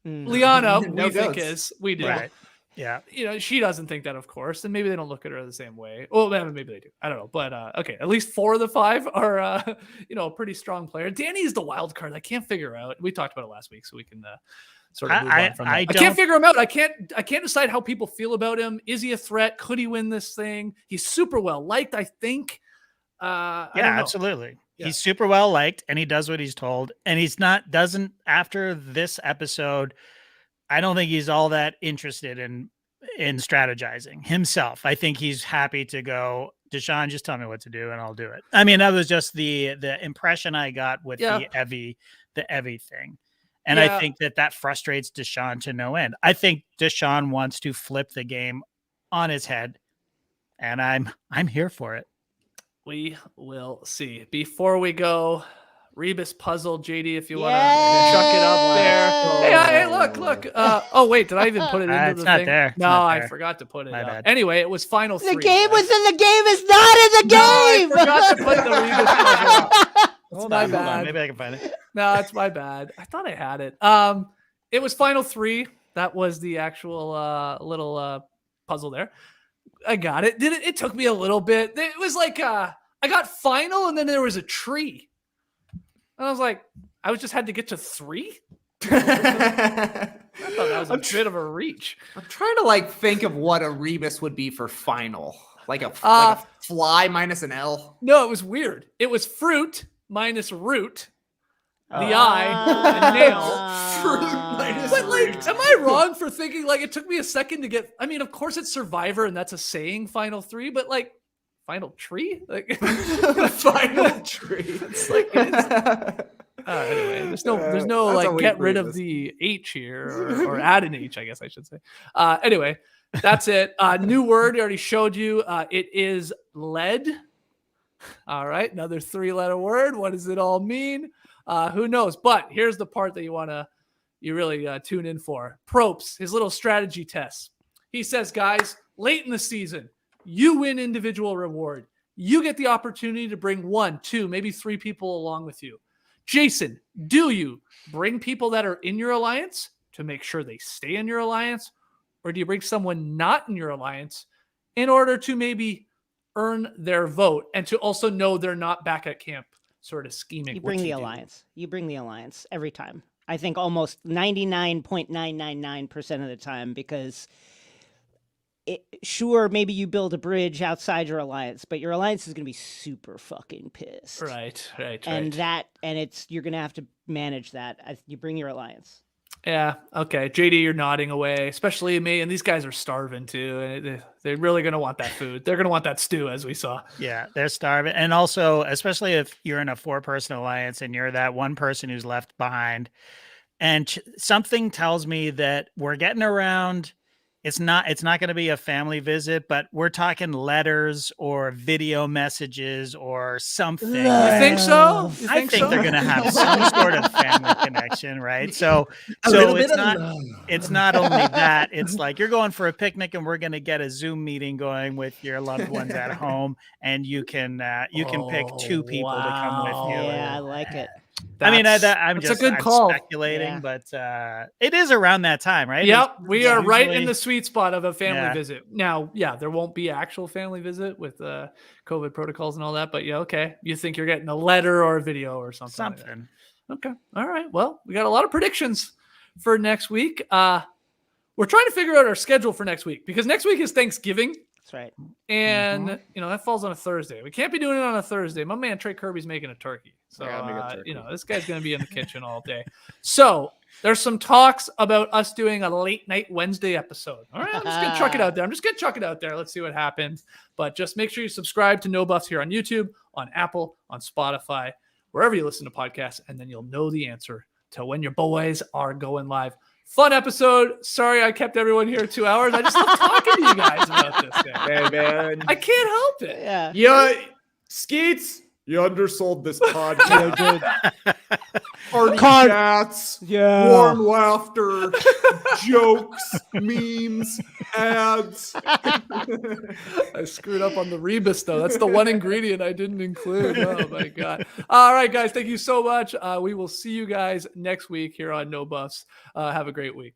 Liana, No we think goats. is. We do. Right. Yeah. You know, she doesn't think that, of course, and maybe they don't look at her the same way. Well, maybe they do. I don't know. But okay, at least 4 of the 5 are, a pretty strong player. Danny is the wild card. I can't figure out. We talked about it last week, so we can sort of move on from that. I can't figure him out. I can't decide how people feel about him. Is he a threat? Could he win this thing? He's super well liked, I think. I don't know. Absolutely. Yeah. He's super well liked and he does what he's told. And doesn't after this episode, I don't think he's all that interested in strategizing himself. I think he's happy to go, Deshawn, just tell me what to do and I'll do it. I mean, that was just the impression I got with the Evie thing. And I think that frustrates Deshawn to no end. I think Deshawn wants to flip the game on his head, and I'm here for it. We will see. Before we go, Rebus puzzle, JD, if you want to chuck it up there. Hey, look. Oh, wait, did I even put it into It's the not thing? there. It's No, not I there. forgot to put it My up. bad. Anyway, it was final 3. The game right? within the game is not in the game. I forgot to put the Rebus puzzle up. It's my Hold on. bad. Maybe I can find it. No, it's my bad. I thought I had it. It was final 3. That was the actual little puzzle there. I got it. It took me a little bit. It was like I got final, and then there was a tree. And I was like, I just had to get to 3. I thought that was a bit of a reach. I'm trying to like think of what a Rebus would be for final. Like a fly minus an L. No, it was weird. It was fruit minus root. The eye, the nail. Fruit minus But like, am I wrong for thinking like it took me a second to get? I mean, of course it's Survivor, and that's a saying, final 3. But like, final tree, like final tree. It's like anyway. There's no That's like a get weak rid of Rebus. the H here or add an H, I guess I should say. Anyway, that's it. New word. I already showed you. It is lead. All right, another 3-letter word. What does it all mean? Who knows? But here's the part that you really tune in for. Propes, his little strategy test. He says, guys, late in the season, you win individual reward. You get the opportunity to bring 1, 2, maybe 3 people along with you. Jason, do you bring people that are in your alliance to make sure they stay in your alliance? Or do you bring someone not in your alliance in order to maybe earn their vote and to also know they're not back at camp sort of scheming? You bring the alliance. You bring the alliance every time. I think almost 99.999% of the time, because sure, maybe you build a bridge outside your alliance, but your alliance is going to be super fucking pissed. Right. And you're going to have to manage that. You bring your alliance. Yeah. Okay. JD, you're nodding away, especially me. And these guys are starving too. And they're really going to want that food. They're going to want that stew, as we saw. Yeah, they're starving. And also, especially if you're in a 4-person alliance and you're that one person who's left behind, and something tells me that we're getting around. It's not going to be a family visit, but we're talking letters or video messages or something. You think so? I think they're going to have some sort of family connection, right? So it's not only that, it's like you're going for a picnic and we're going to get a Zoom meeting going with your loved ones at home, and you can pick 2 people to come with you. Yeah, I like it. I'm just a good call. Speculating, but it is around that time, right? Yep, we are right in usually the sweet spot of a family visit. Now, there won't be actual family visit with COVID protocols and all that, but okay. You think you're getting a letter or a video or something. Like that. Okay. All right. Well, we got a lot of predictions for next week. We're trying to figure out our schedule for next week because next week is Thanksgiving. That's right. And, that falls on a Thursday. We can't be doing it on a Thursday. My man, Trey Kirby's making a turkey. So, this guy's going to be in the kitchen all day. So there's some talks about us doing a late night Wednesday episode. All right, I'm just going to chuck it out there. Let's see what happens. But just make sure you subscribe to No Buffs here on YouTube, on Apple, on Spotify, wherever you listen to podcasts. And then you'll know the answer to when your boys are going live Fun episode. Sorry I kept everyone here 2 hours. I just love talking to you guys about this thing. Hey, man. I can't help it. Yeah. Yeah, Skeets, you undersold this podcast. Party chats, Yeah. warm laughter, jokes, memes, ads. I screwed up on the Rebus, though. That's the one ingredient I didn't include. Oh, my God. All right, guys. Thank you so much. We will see you guys next week here on No Buffs. Have a great week.